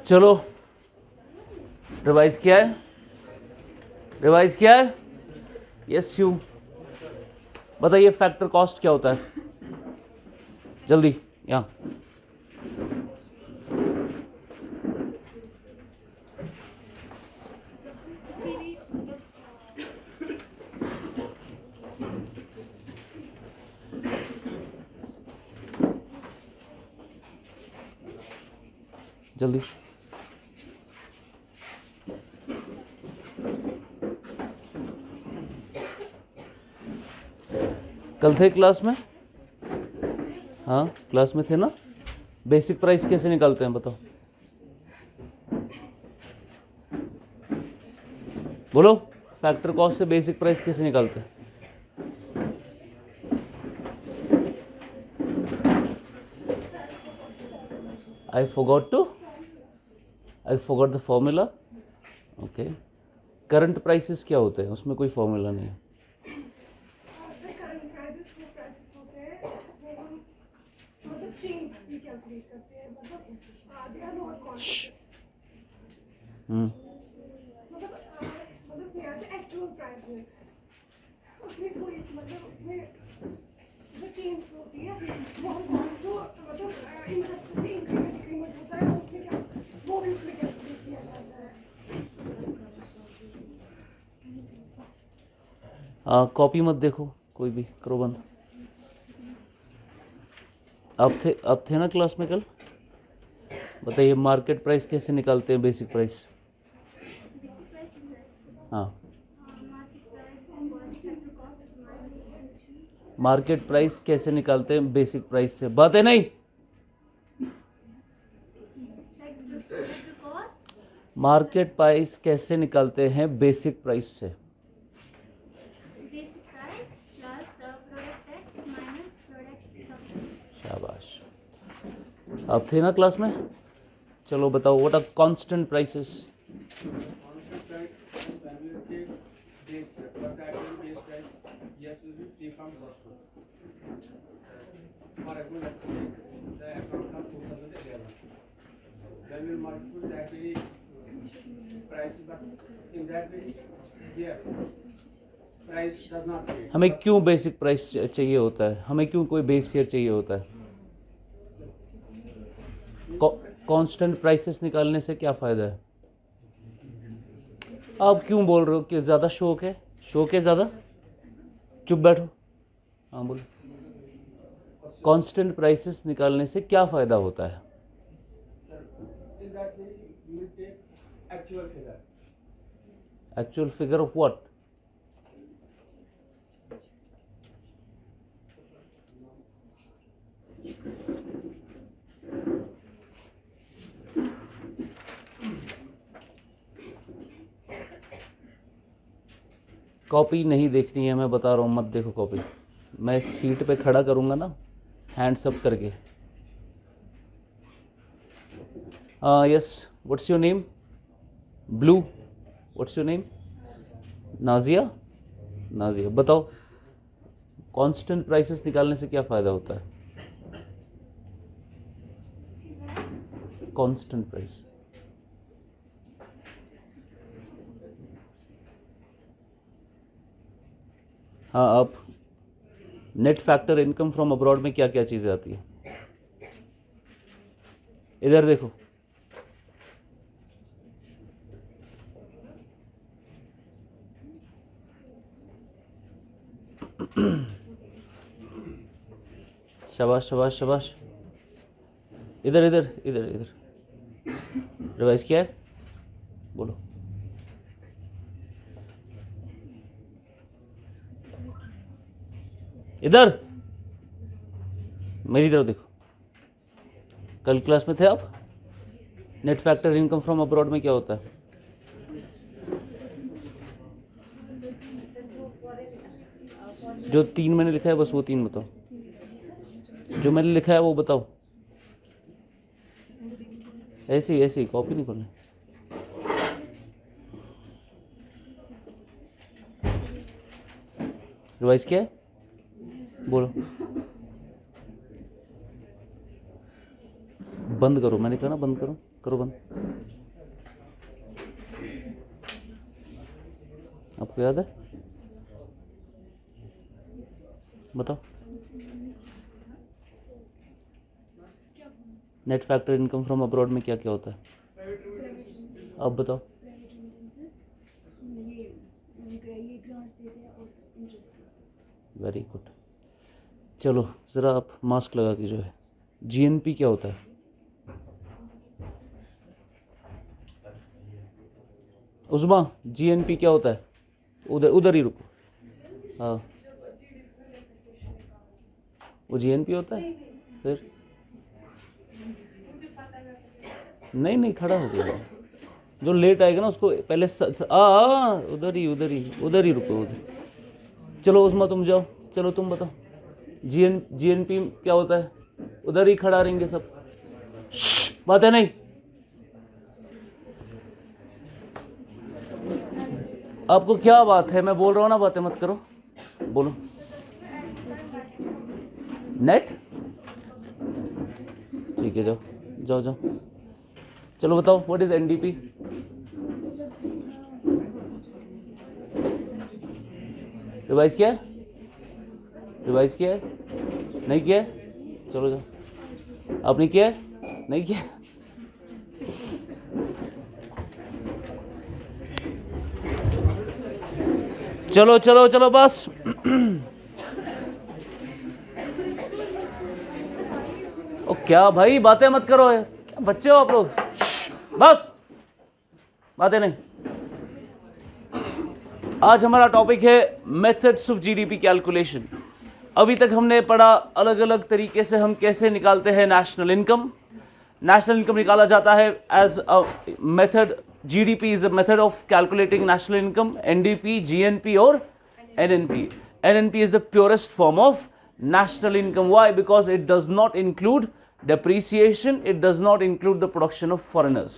चलो रिवाइज किया है, रिवाइज किया है। यस यू बताइए फैक्टर कॉस्ट क्या होता है, जल्दी यहाँ। जल्दी कल थे क्लास में? हाँ क्लास में थे ना। बेसिक प्राइस कैसे निकालते हैं बताओ, बोलो। फैक्टर कॉस्ट से बेसिक प्राइस कैसे निकालते हैं? I forgot the formula. Okay. Current prices क्या होते हैं? उसमें कोई फॉर्मूला नहीं है। कॉपी मत देखो कोई भी, करो बंद। अब थे ना क्लास में कल? बताइए मार्केट प्राइस कैसे निकालते हैं, बेसिक प्राइस? हाँ मार्केट प्राइस कैसे निकालते हैं बेसिक प्राइस से? बात है नहीं। मार्केट प्राइस कैसे निकालते हैं बेसिक प्राइस से? शाबाश, अब थे ना क्लास में? चलो बताओ व्हाट आर कांस्टेंट प्राइसेस? हमें क्यों बेसिक प्राइस चाहिए होता है? हमें क्यों कोई बेस ईयर चाहिए होता है? कांस्टेंट प्राइसेस निकालने से क्या फ़ायदा है? आप क्यों बोल रहे हो कि ज़्यादा शौक है? शौक है ज़्यादा? चुप बैठो। हाँ बोलो, कांस्टेंट प्राइसेस निकालने से क्या फ़ायदा होता है? Actual figure of what? Copy नहीं देखनी है, मैं बता रहा हूँ, मत देखो कॉपी। मैं सीट पे खड़ा करूँगा ना हैंड्स अप करके। Yes, what's your name? Blue, what's your name? Nazia. Nazia बताओ कांस्टेंट प्राइसेस निकालने से क्या फ़ायदा होता है? कांस्टेंट प्राइस हाँ। आप net factor income from abroad में क्या क्या चीज़ें आती है? इधर देखो, शाबाश शाबाश शाबाश। इधर इधर इधर इधर, रिवाइज किया है? बोलो। इधर मेरी तरफ देखो। कल क्लास में थे आप? Net factor income from abroad में क्या होता है? जो 3 मैंने लिखा है बस वो 3 बताओ। जो मैंने लिखा है वो बताओ। ऐसे ही कॉपी नहीं खोलना। रिवाइज किया है? बोलो। बंद करो, मैंने कहा ना बंद करो, करो बंद। आपको याद है? बताओ। Net factor income from abroad में क्या क्या होता है? अब बताओ। Very good. चलो ज़रा आप मास्क लगा के जो है, जीएनपी क्या होता है? उस्मा, जीएनपी क्या होता है? उधर उधर ही रुको। हाँ, वो जीएनपी होता है। फिर नहीं नहीं, खड़ा हो गया। जो लेट आएगा ना उसको पहले उधर ही रुको उधर। चलो उस्मा तुम जाओ, चलो तुम बताओ जीएनपी क्या होता है? उधर ही खड़ा रहेंगे सब, बात है नहीं। आपको क्या बात है? मैं बोल रहा हूँ ना, बातें मत करो, बोलो। नेट, ठीक है, जाओ जाओ जाओ। चलो बताओ, व्हाट इज एनडीपी? रिवाइज किया है? रिवाइज किया है? नहीं किया है? चलो जाओ। आपने किया है? नहीं किया? चलो चलो चलो बस। ओ क्या भाई, बातें मत करो, क्या बच्चे हो आप लोग? बस बातें नहीं। आज हमारा टॉपिक है मेथड्स ऑफ जीडीपी कैलकुलेशन। अभी तक हमने पढ़ा अलग अलग तरीके से हम कैसे निकालते हैं नेशनल इनकम। नेशनल इनकम निकाला जाता है as a method. GDP is a method of calculating national income. NDP, GNP और NNP. NNP is the purest form of national income. Why? Because it does not include depreciation, it does not include the production of foreigners,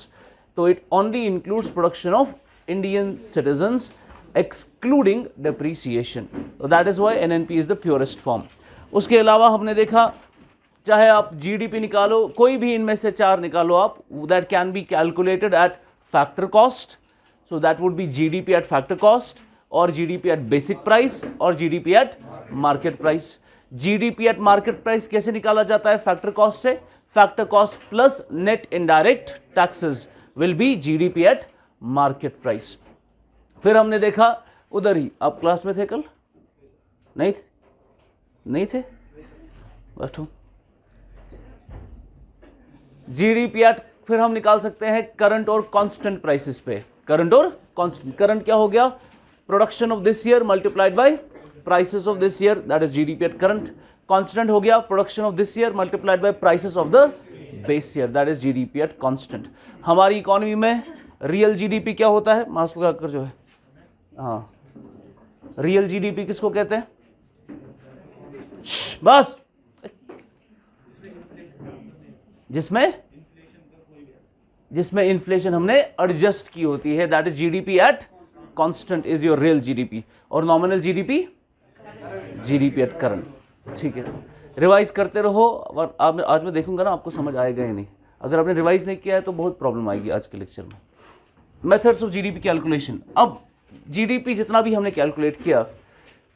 so it only includes production of Indian citizens excluding depreciation. So that is why NNP is the purest form. उसके अलावा हमने देखा, चाहे आप GDP निकालो, कोई भी इनमें से चार निकालो आप, that can be calculated at factor cost, so that would be GDP at factor cost or GDP at basic price or GDP at market price. GDP at market price कैसे निकाला जाता है? फैक्टर कॉस्ट से। Factor cost plus net indirect taxes will be GDP at market price. फिर हमने देखा उधर ही, आप क्लास में थे कल? नहीं थे? बैठो। जीडीपी एट, फिर हम निकाल सकते हैं करंट और कांस्टेंट प्राइसेस पे। करंट और कांस्टेंट। करंट क्या हो गया? Production of this year multiplied by prices of this year, that is GDP at current. Constant हो गया production of this year multiplied by prices of the base year, that is GDP at constant. हमारी economy में real GDP क्या होता है? Mask लगा कर जो है, हाँ, रियल जीडीपी किसको कहते हैं? बस, जिसमें इन्फ्लेशन हमने एडजस्ट की होती है, that is GDP at constant is your real GDP. और nominal GDP GDP at current. ठीक है, रिवाइज करते रहो। और आज मैं देखूंगा ना आपको समझ आएगा ही नहीं। अगर आपने रिवाइज नहीं किया है तो बहुत प्रॉब्लम आएगी आज के लेक्चर में। Methods of GDP calculation. अब जीडीपी जितना भी हमने कैलकुलेट किया,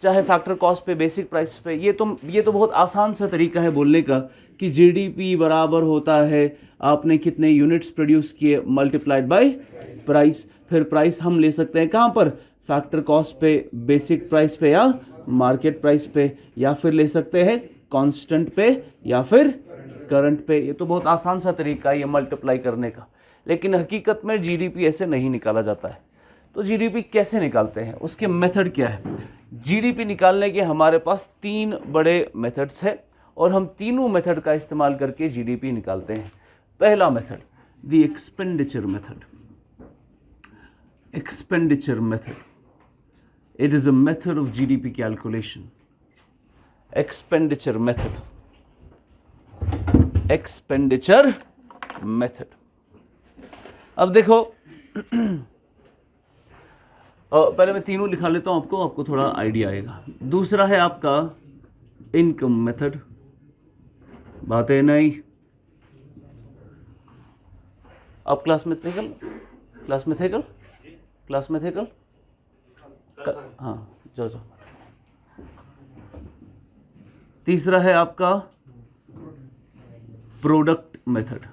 चाहे फैक्टर कॉस्ट पे, बेसिक प्राइस पे, ये तो बहुत आसान सा तरीका है बोलने का कि जीडीपी बराबर होता है आपने कितने यूनिट्स प्रोड्यूस किए मल्टीप्लाइड बाय प्राइस। फिर प्राइस हम ले सकते हैं कहाँ पर? फैक्टर कॉस्ट पे, बेसिक प्राइस पे या मार्केट प्राइस पे, या फिर ले सकते हैं कांस्टेंट पे या फिर करंट पे। ये तो बहुत आसान सा तरीका है ये मल्टीप्लाई करने का, लेकिन हकीकत में जीडीपी ऐसे नहीं निकाला जाता है। तो जीडीपी कैसे निकालते हैं, उसके मेथड क्या है? जीडीपी निकालने के हमारे पास तीन बड़े मेथड्स हैं और हम तीनों मेथड का इस्तेमाल करके जीडीपी निकालते हैं। पहला method, the expenditure method. Expenditure method. It is a method of GDP calculation. Expenditure method. Expenditure method. अब देखो, पहले मैं तीनों लिखा लेता हूं आपको थोड़ा आइडिया आएगा। दूसरा है आपका इनकम मेथड, बातें नहीं। अब क्लास में थे कल? हाँ, जाओ। तीसरा है आपका प्रोडक्ट मेथड।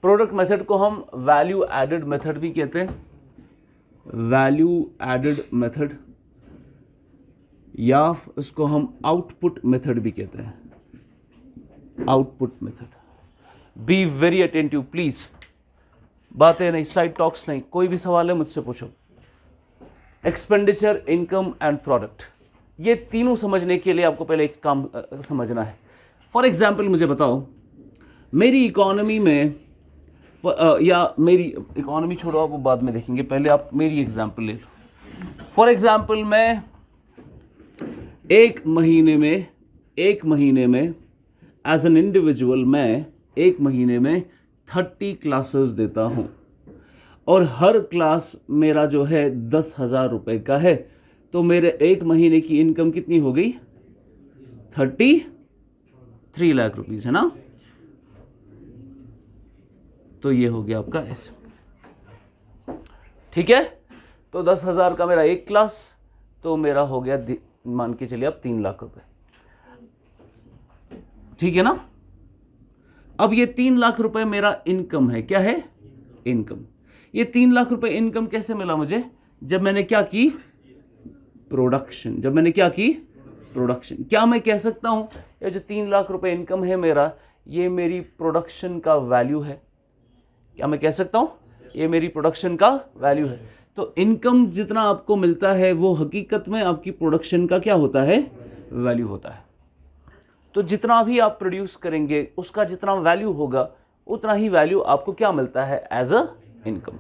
प्रोडक्ट मेथड को हम वैल्यू एडेड मेथड भी कहते हैं, वैल्यू एडेड मेथड, या इसको हम आउटपुट मेथड भी कहते हैं, output method. Be very attentive please, बातें नहीं, साइड टॉक्स नहीं, कोई भी सवाल है मुझसे पूछो। एक्सपेंडिचर, इनकम एंड प्रोडक्ट, ये तीनों समझने के लिए आपको पहले एक काम समझना है। फॉर एग्जाम्पल मुझे बताओ, मेरी इकोनॉमी में या मेरी इकोनॉमी छोड़ो, आप वो बाद में देखेंगे, पहले आप मेरी एग्जाम्पल ले लो। फॉर एग्जाम्पल मैं एक महीने में एज एन इंडिविजुअल मैं एक महीने में 30 क्लासेस देता हूं और हर क्लास मेरा जो है 10,000 रुपए का है, तो मेरे एक महीने की इनकम कितनी हो गई? 33 लाख रुपीस, है ना? तो ये हो गया आपका ऐसे, ठीक है। तो 10,000 का मेरा एक क्लास, तो मेरा हो गया मान के चलिए अब 3 लाख रुपए, ठीक है ना। अब ये 3 लाख रुपए मेरा इनकम है, क्या है? इनकम। ये 3 लाख रुपए इनकम कैसे मिला मुझे? जब मैंने क्या की? प्रोडक्शन। जब मैंने क्या की? प्रोडक्शन। क्या मैं कह सकता हूं ये जो 3 लाख रुपए इनकम है मेरा, ये मेरी प्रोडक्शन का वैल्यू है? क्या मैं कह सकता हूं ये मेरी प्रोडक्शन का वैल्यू है? तो इनकम जितना आपको मिलता है वो हकीकत में आपकी प्रोडक्शन का क्या होता है? वैल्यू होता है। तो जितना भी आप प्रोड्यूस करेंगे उसका जितना वैल्यू होगा उतना ही वैल्यू आपको क्या मिलता है? एज अ इनकम,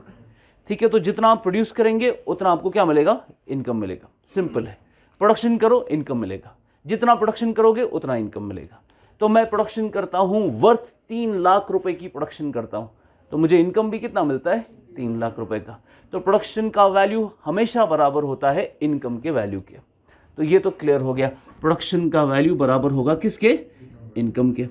ठीक है। तो जितना आप प्रोड्यूस करेंगे उतना आपको क्या मिलेगा? इनकम मिलेगा। सिंपल है, प्रोडक्शन करो इनकम मिलेगा, जितना प्रोडक्शन करोगे उतना इनकम मिलेगा। तो मैं प्रोडक्शन करता हूं वर्थ 3 लाख रुपए की प्रोडक्शन करता हूं, तो मुझे इनकम भी कितना मिलता है? 3 लाख रुपए का। तो प्रोडक्शन का वैल्यू हमेशा बराबर होता है इनकम के वैल्यू के। तो ये तो क्लियर हो गया, प्रोडक्शन का वैल्यू बराबर होगा किसके? इनकम के।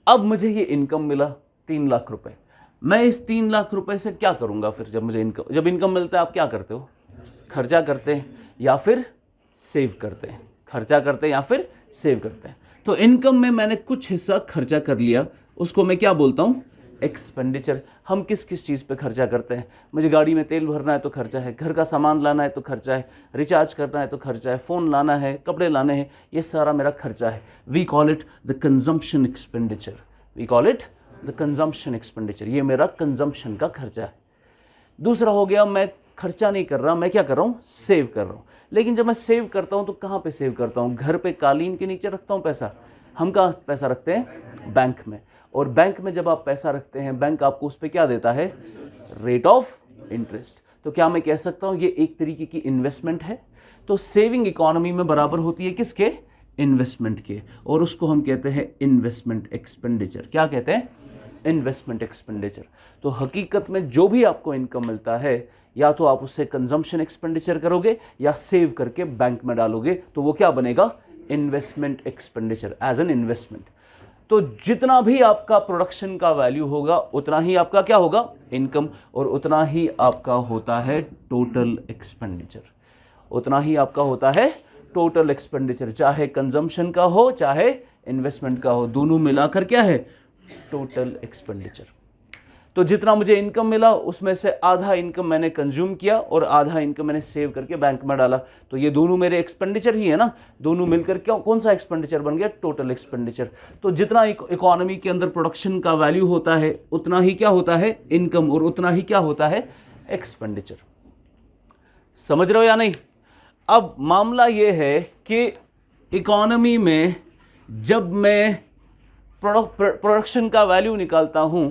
अब मुझे ये इनकम मिला 3 लाख रुपए, मैं इस 3 लाख रुपए से क्या करूंगा फिर? जब मुझे जब इनकम मिलता है आप क्या करते हो? खर्चा करते हैं या फिर सेव करते हैं? खर्चा करते हैं या फिर सेव करते हैं। तो इनकम में मैंने कुछ हिस्सा खर्चा कर लिया, उसको मैं क्या बोलता हूं? एक्सपेंडिचर। हम किस किस चीज़ पे खर्चा करते हैं? मुझे गाड़ी में तेल भरना है तो खर्चा है, घर का सामान लाना है तो खर्चा है, रिचार्ज करना है तो खर्चा है, फ़ोन लाना है, कपड़े लाने हैं, ये सारा मेरा खर्चा है। We call it the consumption expenditure. We call it the consumption expenditure. ये मेरा कंजम्पशन का खर्चा है। दूसरा हो गया, मैं खर्चा नहीं कर रहा, मैं क्या कर रहा हूँ? सेव कर रहा हूँ। लेकिन जब मैं सेव करता हूँ तो कहाँ पे सेव करता हूँ? घर पे कालीन के नीचे रखता हूँ पैसा। हम कहाँ पैसा रखते हैं? बैंक में। और बैंक में जब आप पैसा रखते हैं, बैंक आपको उस पर क्या देता है? Rate of interest. तो क्या मैं कह सकता हूँ ये एक तरीके की इन्वेस्टमेंट है? तो सेविंग इकोनॉमी में बराबर होती है किसके? इन्वेस्टमेंट के। और उसको हम कहते हैं इन्वेस्टमेंट एक्सपेंडिचर। क्या कहते हैं? Investment expenditure. तो हकीकत में जो भी आपको इनकम मिलता है, या तो आप उससे कंजम्पशन एक्सपेंडिचर करोगे या सेव करके बैंक में डालोगे, तो वो क्या बनेगा? Investment expenditure, as an investment. तो जितना भी आपका प्रोडक्शन का वैल्यू होगा उतना ही आपका क्या होगा? इनकम। और उतना ही आपका होता है टोटल एक्सपेंडिचर। उतना ही आपका होता है टोटल एक्सपेंडिचर, चाहे कंजम्पशन का हो चाहे इन्वेस्टमेंट का हो, दोनों मिलाकर क्या है? Total expenditure. तो जितना मुझे इनकम मिला उसमें से आधा इनकम मैंने कंज्यूम किया और आधा इनकम मैंने सेव करके बैंक में डाला, तो ये दोनों मेरे एक्सपेंडिचर ही है ना। दोनों मिलकर क्या कौन सा एक्सपेंडिचर बन गया? Total expenditure. तो जितना इकोनॉमी के अंदर प्रोडक्शन का वैल्यू होता है उतना ही क्या होता है? इनकम। और उतना ही क्या होता है? एक्सपेंडिचर। समझ रहे हो या नहीं? अब मामला ये है कि इकोनॉमी में जब मैं प्रोडक्शन का वैल्यू निकालता हूं,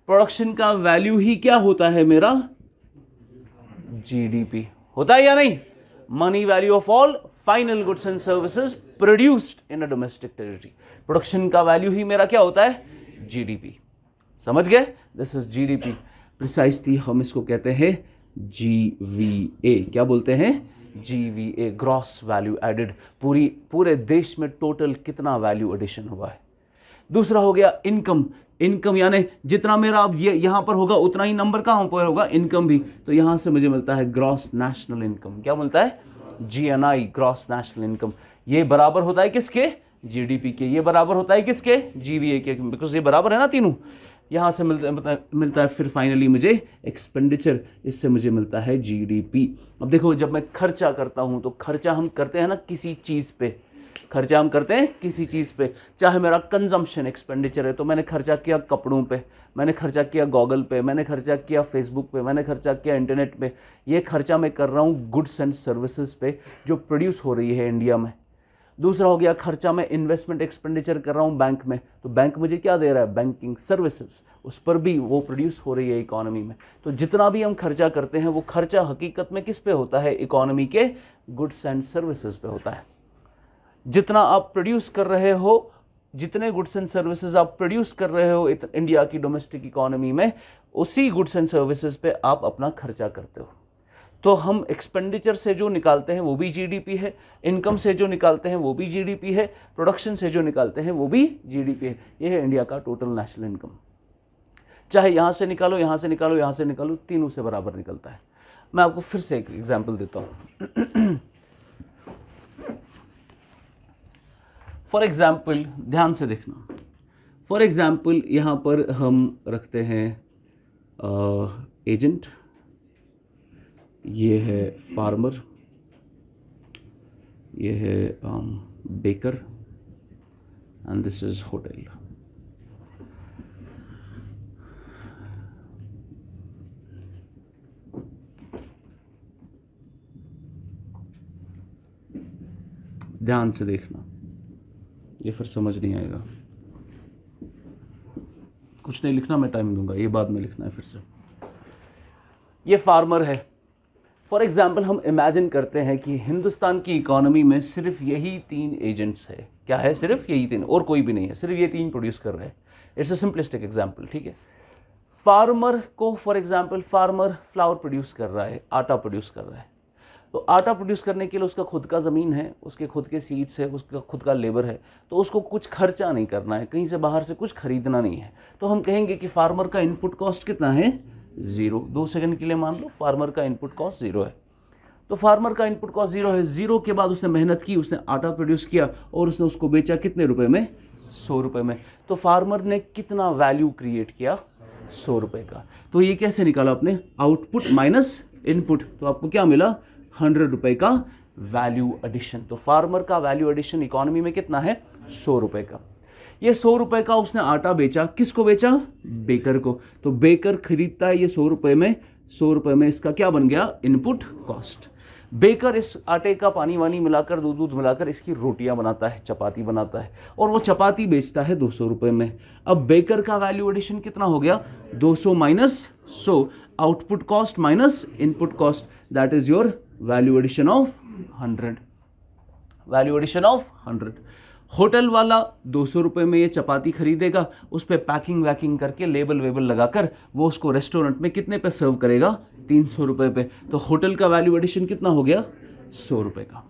प्रोडक्शन का वैल्यू ही क्या होता है मेरा? जीडीपी होता है या नहीं? Money value of all final goods and services produced in a domestic territory. Production का वैल्यू ही मेरा क्या होता है? जीडीपी। समझ गए? This is GDP. प्रिसाइसली हम इसको कहते हैं जीवीए। क्या बोलते हैं? GVA, gross value added. पूरे देश में टोटल कितना वैल्यू एडिशन हुआ है। दूसरा हो गया इनकम। इनकम यानी जितना मेरा अब ये यहाँ पर होगा उतना ही नंबर कहाँ पर होगा, इनकम भी। तो यहाँ से मुझे मिलता है ग्रॉस नेशनल इनकम। क्या मिलता है? GNI, gross national income. ये बराबर होता है किसके? GDP के। ये बराबर होता है किसके? GVA के, बिकॉज ये बराबर है ना तीनों। यहाँ से मिलता है फिर फाइनली मुझे एक्सपेंडिचर, इससे मुझे मिलता है GDP। अब देखो, जब मैं खर्चा करता हूँ तो खर्चा हम करते हैं ना किसी चीज़ पे, खर्चा हम करते हैं किसी चीज़ पे। चाहे मेरा कंजम्पशन एक्सपेंडिचर है तो मैंने खर्चा किया कपड़ों पे, मैंने खर्चा किया गॉगल पे, मैंने खर्चा किया फेसबुक पे, मैंने खर्चा किया इंटरनेट पे। ये खर्चा मैं कर रहा हूँ गुड्स एंड सर्विसेज पे जो प्रोड्यूस हो रही है इंडिया में। दूसरा हो गया खर्चा मैं इन्वेस्टमेंट एक्सपेंडिचर कर रहा हूँ बैंक में, तो बैंक मुझे क्या दे रहा है? बैंकिंग सर्विसेज, उस पर भी वो प्रोड्यूस हो रही है इकोनॉमी में। तो जितना भी हम खर्चा करते हैं वो खर्चा हकीकत में किस पे होता है? इकोनॉमी के गुड्स एंड सर्विसेज पे होता है। जितना आप प्रोड्यूस कर रहे हो, जितने गुड्स एंड सर्विसेज आप प्रोड्यूस कर रहे हो इंडिया की डोमेस्टिक इकोनॉमी में, उसी गुड्स एंड सर्विसेज पे आप अपना खर्चा करते हो। तो हम एक्सपेंडिचर से जो निकालते हैं वो भी GDP है, इनकम से जो निकालते हैं वो भी GDP है, प्रोडक्शन से जो निकालते हैं वो भी GDP है। ये है इंडिया का टोटल नेशनल इनकम। चाहे यहाँ से निकालो, यहाँ से निकालो, यहाँ से निकालो, तीनों से बराबर निकलता है। मैं आपको फिर से एक एग्जाम्पल देता हूँ। फॉर एग्जाम्पल, ध्यान से देखना। फॉर एग्जाम्पल यहाँ पर हम रखते हैं एजेंट, ये है फार्मर, ये है baker, and this is hotel. ध्यान से देखना, ये फिर समझ नहीं आएगा। कुछ नहीं लिखना, मैं टाइम दूंगा, ये बाद में लिखना है फिर से। ये फार्मर है। फॉर एग्जाम्पल हम इमेजिन करते हैं कि हिंदुस्तान की इकोनॉमी में सिर्फ यही 3 एजेंट्स है। क्या है? सिर्फ यही 3, और कोई भी नहीं है, सिर्फ ये 3 प्रोड्यूस कर रहे हैं। इट्स अ सिंपलिस्टिक एग्जाम्पल, ठीक है। फार्मर को, for example farmer flower produce कर रहा है, आटा प्रोड्यूस कर रहा है। तो आटा प्रोड्यूस करने के लिए उसका खुद का ज़मीन है, उसके खुद के सीड्स है, उसका खुद का लेबर है, तो उसको कुछ खर्चा नहीं करना है, कहीं से बाहर से कुछ खरीदना नहीं है। तो हम कहेंगे कि फार्मर का इनपुट कॉस्ट कितना है? 0। 2 सेकंड के लिए मान लो फार्मर का इनपुट कॉस्ट 0 है। तो फार्मर का इनपुट कॉस्ट 0 है। 0 के बाद उसने मेहनत की, उसने आटा प्रोड्यूस किया और उसने उसको बेचा कितने रुपए में? 100 रुपये में। तो फार्मर ने कितना वैल्यू क्रिएट किया? 100 रुपये का। तो ये कैसे निकाला आपने? आउटपुट माइनस इनपुट, तो आपको क्या मिला? 100 रुपये का वैल्यू एडिशन। तो फार्मर का वैल्यू एडिशन इकोनॉमी में कितना है? 100 रुपये का। ये 100 रुपये का उसने आटा बेचा, किसको बेचा? बेकर को। तो बेकर खरीदता है ये 100 रुपये में, 100 रुपये में इसका क्या बन गया? Input cost. बेकर इस आटे का पानी वानी मिलाकर, दूध मिलाकर इसकी रोटियां बनाता है, चपाती बनाता है, और वो चपाती बेचता है 200 रुपये में। अब बेकर का वैल्यू एडिशन कितना हो गया? 200 minus 100, output cost minus input cost, that is your value addition of 100। Value addition of 100। Hotel वाला 200 रुपये में ये चपाती खरीदेगा, उस पर पैकिंग वैकिंग करके लेबल वेबल लगाकर वो उसको रेस्टोरेंट में कितने पे सर्व करेगा? 300 रुपये पे। तो होटल का वैल्यू एडिशन कितना हो गया? 100 रुपये का।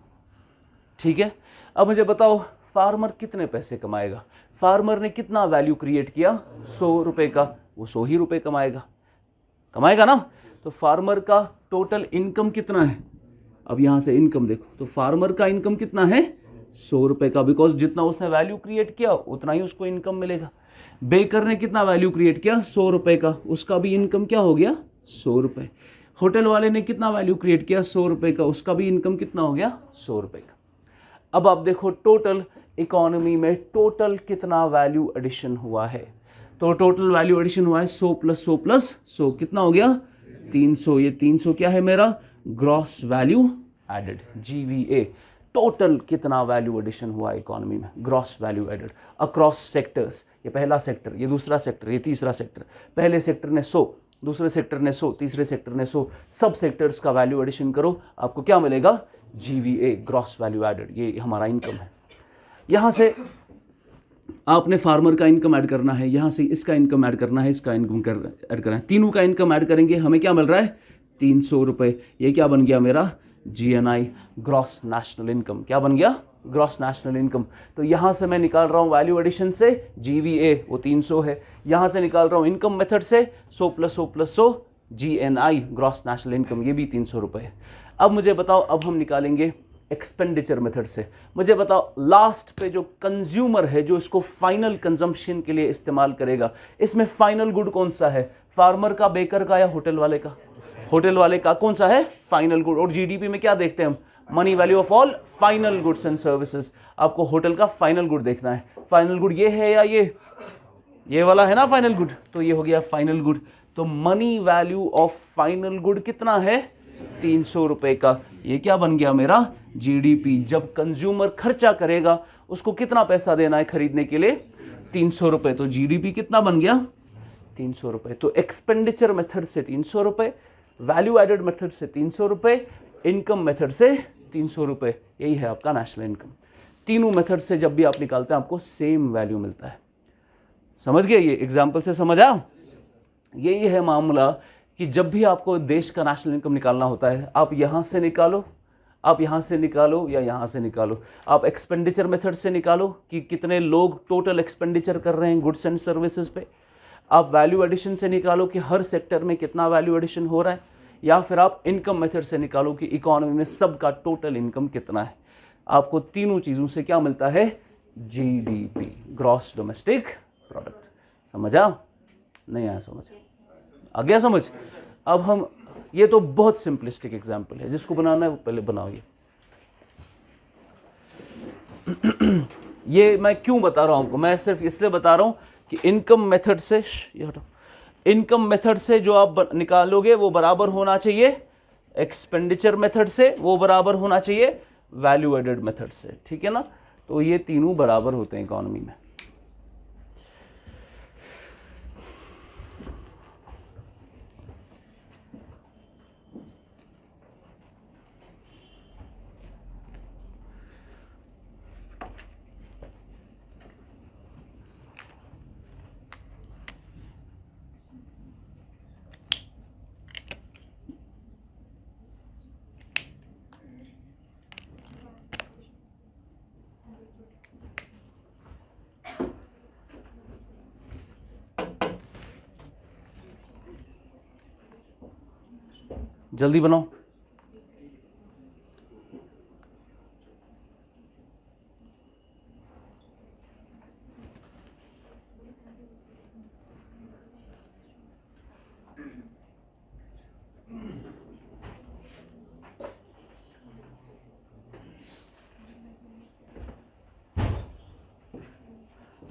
ठीक है, अब मुझे बताओ फार्मर कितने पैसे कमाएगा? फार्मर ने कितना वैल्यू क्रिएट किया? 100 रुपये का। वो 100 ही रुपये कमाएगा ना। तो फार्मर का टोटल इनकम कितना है? अब यहां से इनकम देखो, तो फार्मर का इनकम कितना है? 100 रुपये का, बिकॉज जितना उसने वैल्यू क्रिएट किया उतना ही उसको इनकम मिलेगा। बेकर ने कितना वैल्यू क्रिएट किया? 100 रुपये का, उसका भी इनकम क्या हो गया? 100 रुपये। होटल वाले ने कितना वैल्यू क्रिएट किया? 100 रुपये का, उसका भी इनकम कितना हो गया? 100 रुपये का। अब आप देखो टोटल इकोनॉमी में टोटल कितना वैल्यू एडिशन हुआ है। तो टोटल वैल्यू एडिशन हुआ है 100 + 100 + 100, कितना हो गया? 300। ये 300 क्या है मेरा? Gross value added, GVA। Total कितना वैल्यू एडिशन हुआ इकोनॉमी में? Gross value added across sectors. ये पहला सेक्टर, ये दूसरा सेक्टर, ये तीसरा सेक्टर। पहले सेक्टर ने 100, दूसरे सेक्टर ने 100, तीसरे सेक्टर ने 100। सब सेक्टर्स का वैल्यू एडिशन करो, आपको क्या मिलेगा? GVA, gross value added. ये हमारा इनकम है। यहाँ से आपने फार्मर का इनकम ऐड करना है, यहाँ से इसका इनकम ऐड करना है, इसका इनकम ऐड करना है। तीनों का इनकम ऐड करेंगे, हमें क्या मिल रहा है? 300 रुपये। ये क्या बन गया मेरा? GNI, gross national income. क्या बन गया? Gross national income. तो यहाँ से मैं निकाल रहा हूँ वैल्यू एडिशन से GVA, वो 300 है। यहाँ से निकाल रहा हूँ इनकम मेथड से 100 + 100 + 100 GNI, ग्रॉस नेशनल इनकम, ये भी 300 रुपये है। अब मुझे बताओ, अब हम निकालेंगे एक्सपेंडिचर मेथड से। मुझे बताओ लास्ट पे जो कंज्यूमर है, जो इसको फाइनल कंजम्पशन के लिए इस्तेमाल करेगा, इसमें फाइनल गुड कौन सा है? फार्मर का, बेकर का, या होटल वाले का? होटल वाले का कौन सा है? Final good. और GDP में क्या देखते हैं हम? Money value of all final goods and services. आपको होटल का फाइनल गुड देखना है। फाइनल गुड ये है या ये वाला है ना फाइनल गुड, तो ये हो गया फाइनल गुड। तो money value of final good कितना है? 300 रुपए का। ये क्या बन गया मेरा? GDP। जब कंज्यूमर खर्चा करेगा उसको कितना पैसा देना है खरीदने के लिए? 300 रुपए। तो GDP कितना बन गया? 300 रुपए। तो एक्सपेंडिचर मेथड से 300 रुपए, वैल्यू एडेड मेथड से 300 रुपए, इनकम मेथड से 300 रुपए। यही है आपका नेशनल इनकम। तीनों मेथड से जब भी आप निकालते हैं आपको सेम वैल्यू मिलता है। समझ गए? ये एग्जाम्पल से समझ आ? यही है मामला कि जब भी आपको देश का नेशनल इनकम निकालना होता है, आप यहाँ से निकालो, आप यहाँ से निकालो, या यहाँ से निकालो। आप एक्सपेंडिचर मेथड से निकालो कि कितने लोग टोटल एक्सपेंडिचर कर रहे हैं गुड्स एंड सर्विसेज पे। आप वैल्यू एडिशन से निकालो कि हर सेक्टर में कितना वैल्यू एडिशन हो रहा है, या फिर आप इनकम मेथड से निकालो कि इकोनॉमी में सबका टोटल इनकम कितना है। आपको तीनों चीज़ों से क्या मिलता है? GDP, gross domestic product. समझा? नहीं आया समझ? आ गया समझ? अब हम, ये तो बहुत सिंपलिस्टिक एग्जाम्पल है, जिसको बनाना है वो पहले बनाओ। ये मैं क्यों बता रहा हूं आपको? मैं सिर्फ इसलिए बता रहा हूं कि इनकम मेथड से, इनकम मेथड से जो आप निकालोगे वो बराबर होना चाहिए एक्सपेंडिचर मेथड से, वो बराबर होना चाहिए वैल्यू एडेड मेथड से। ठीक है ना? तो ये तीनों बराबर होते हैं इकोनॉमी में। जल्दी बनाओ।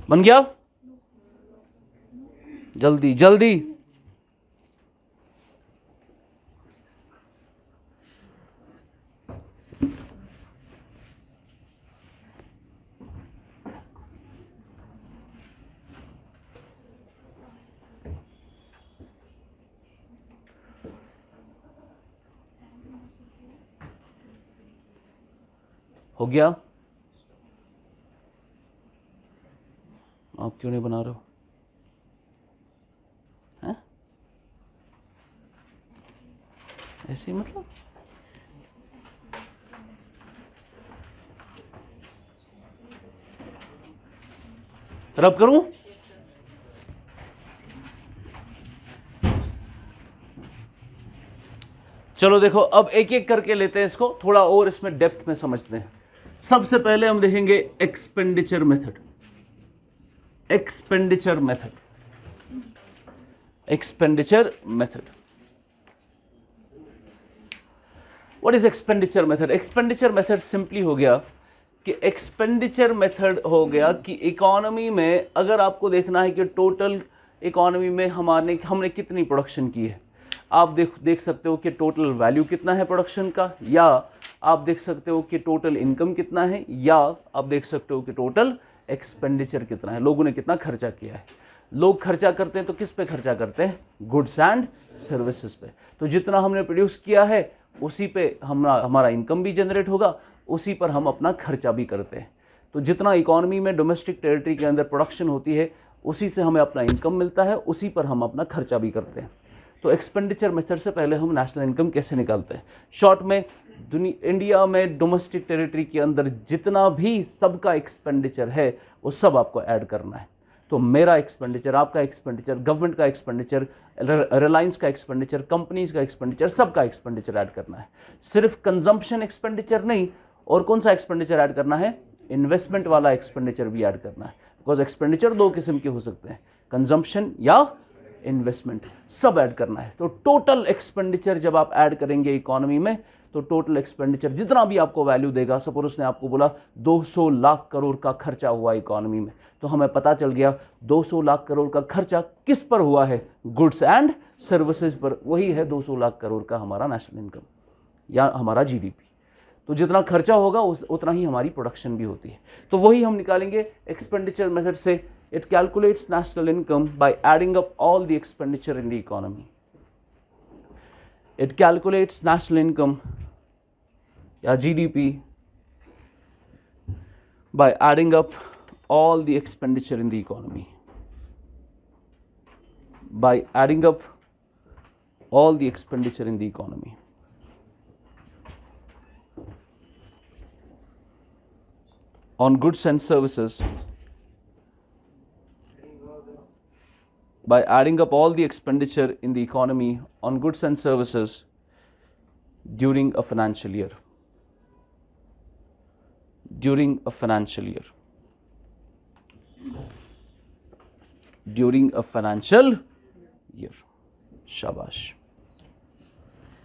बन गया? जल्दी जल्दी। हो गया? आप क्यों नहीं बना रहे हो? हैं? ऐसे ही मतलब? रब करूं? चलो देखो, अब एक एक करके लेते हैं इसको, थोड़ा और इसमें डेप्थ में समझते हैं। सबसे पहले हम देखेंगे expenditure method. Expenditure method, expenditure method. What is expenditure method? Expenditure method simply हो गया कि एक्सपेंडिचर मेथड हो गया कि इकोनॉमी में अगर आपको देखना है कि टोटल इकोनॉमी में हमने कितनी प्रोडक्शन की है, आप देख सकते हो कि टोटल वैल्यू कितना है प्रोडक्शन का, या आप देख सकते हो कि टोटल इनकम कितना है, या आप देख सकते हो कि टोटल एक्सपेंडिचर कितना है, लोगों ने कितना खर्चा किया है। लोग खर्चा करते हैं तो किस पे खर्चा करते हैं? गुड्स एंड सर्विसेज पे। तो जितना हमने प्रोड्यूस किया है उसी पे हमारा इनकम भी जनरेट होगा, उसी पर हम अपना खर्चा भी करते हैं। तो जितना इकोनॉमी में डोमेस्टिक टेरिटरी के अंदर प्रोडक्शन होती है उसी से हमें अपना इनकम मिलता है, उसी पर हम अपना खर्चा भी करते हैं। तो एक्सपेंडिचर मेथड से पहले हम नेशनल इनकम कैसे निकालते हैं? शॉर्ट में इंडिया में डोमेस्टिक टेरिटरी के अंदर जितना भी सबका एक्सपेंडिचर है वो सब आपको ऐड करना है। तो मेरा एक्सपेंडिचर, आपका एक्सपेंडिचर, गवर्नमेंट का एक्सपेंडिचर, रिलायंस का एक्सपेंडिचर, कंपनीज का एक्सपेंडिचर, सबका एक्सपेंडिचर ऐड करना है। सिर्फ कंजम्पशन एक्सपेंडिचर नहीं, और कौन सा एक्सपेंडिचर ऐड करना है? इन्वेस्टमेंट वाला एक्सपेंडिचर भी ऐड करना है। बिकॉज एक्सपेंडिचर दो किस्म के हो सकते हैं, कंजम्पशन या इन्वेस्टमेंट, सब ऐड करना है। तो टोटल एक्सपेंडिचर जब आप ऐड करेंगे इकोनॉमी में, तो टोटल एक्सपेंडिचर जितना भी आपको वैल्यू देगा, सपोज उसने आपको बोला 200 लाख करोड़ का खर्चा हुआ इकोनॉमी में, तो हमें पता चल गया 200 लाख करोड़ का खर्चा किस पर हुआ है? गुड्स एंड सर्विसेज पर। वही है 200 लाख करोड़ का हमारा नेशनल इनकम या हमारा जीडीपी। तो जितना खर्चा होगा उतना ही हमारी प्रोडक्शन भी होती है। तो वही हम निकालेंगे एक्सपेंडिचर मेथड से। It calculates national income by adding up all the expenditure in the economy. It calculates national income या GDP by adding up all the expenditure in the economy. By adding up all the expenditure in the economy. On goods and services. By adding up all the expenditure in the economy on goods and services during a financial year. During a financial year. During a financial year. शाबाश।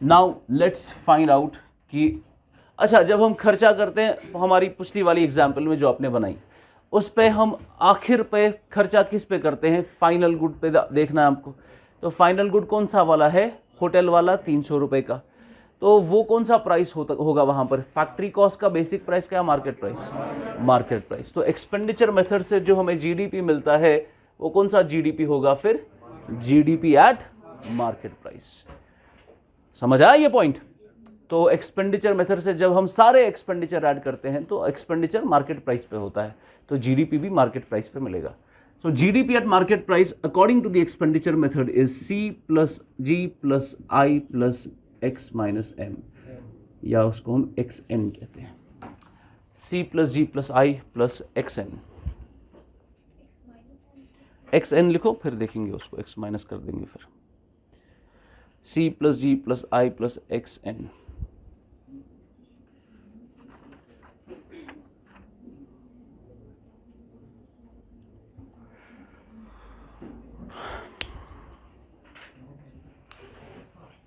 Now let's find out कि अच्छा, जब हम खर्चा करते हैं, हमारी पिछली वाली एग्जाम्पल में जो आपने बनाई, उस पे हम आखिर पे खर्चा किस पे करते हैं? फाइनल गुड पे देखना है आपको। तो फाइनल गुड कौन सा वाला है? होटल वाला 300 रुपये का। तो वो कौन सा प्राइस होगा वहाँ पर? फैक्ट्री कॉस्ट का बेसिक प्राइस क्या? Market price. Market price. तो एक्सपेंडिचर मेथड से जो हमें जीडीपी मिलता है वो कौन सा जीडीपी होगा फिर? GDP at market price. समझ आया ये पॉइंट? तो एक्सपेंडिचर मेथड से जब हम सारे एक्सपेंडिचर ऐड करते हैं तो एक्सपेंडिचर मार्केट प्राइस पे होता है, तो जीडीपी भी मार्केट प्राइस पे मिलेगा। So GDP at market price according to the expenditure method is C plus G plus I plus X minus M, या उसको हम XN कहते हैं। C plus G plus I plus XN। XN लिखो, फिर देखेंगे उसको, X माइनस कर देंगे फिर। C plus G plus I plus XN।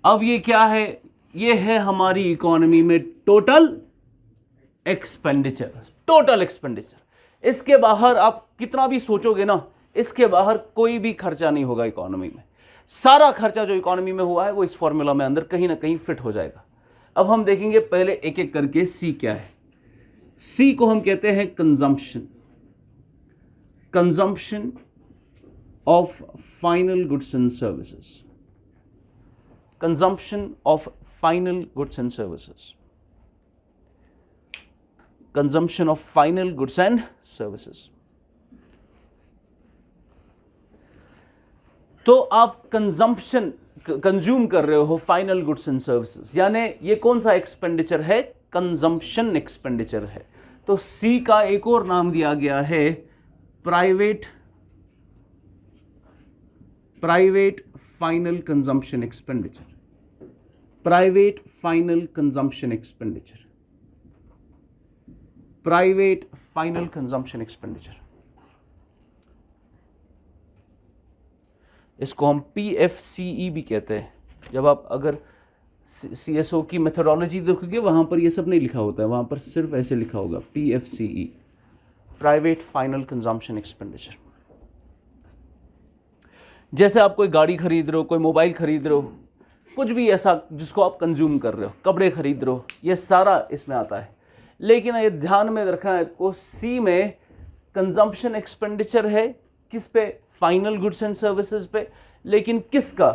अब ये क्या है? ये है हमारी इकोनॉमी में टोटल एक्सपेंडिचर। टोटल एक्सपेंडिचर, इसके बाहर आप कितना भी सोचोगे ना, इसके बाहर कोई भी खर्चा नहीं होगा इकोनॉमी में। सारा खर्चा जो इकोनॉमी में हुआ है वो इस फॉर्मूला में अंदर कहीं ना कहीं फिट हो जाएगा। अब हम देखेंगे पहले एक एक करके। सी क्या है? सी को हम कहते हैं consumption. Consumption of final goods and services. Consumption of final goods and services. Consumption of final goods and services. तो आप कंजम्पशन कंज्यूम कर रहे हो फाइनल गुड्स एंड सर्विसेज, यानी ये कौन सा एक्सपेंडिचर है? कंजम्पशन एक्सपेंडिचर है। तो सी का एक और नाम दिया गया है private final consumption expenditure. Private final consumption expenditure. Private final consumption expenditure. इसको हम PFCE भी कहते हैं। जब आप अगर CSO की मेथोडोलॉजी देखोगे वहां पर ये सब नहीं लिखा होता है, वहां पर सिर्फ ऐसे लिखा होगा PFCE, private final consumption expenditure. जैसे आप कोई गाड़ी खरीद रहे हो, कोई मोबाइल खरीद रहे हो, कुछ भी ऐसा जिसको आप कंज्यूम कर रहे हो, कपड़े खरीद रहे हो, ये सारा इसमें आता है। लेकिन ये ध्यान में रखना है आपको, सी में कंजम्पशन एक्सपेंडिचर है किस पे? फाइनल गुड्स एंड सर्विसेज पे। लेकिन किसका?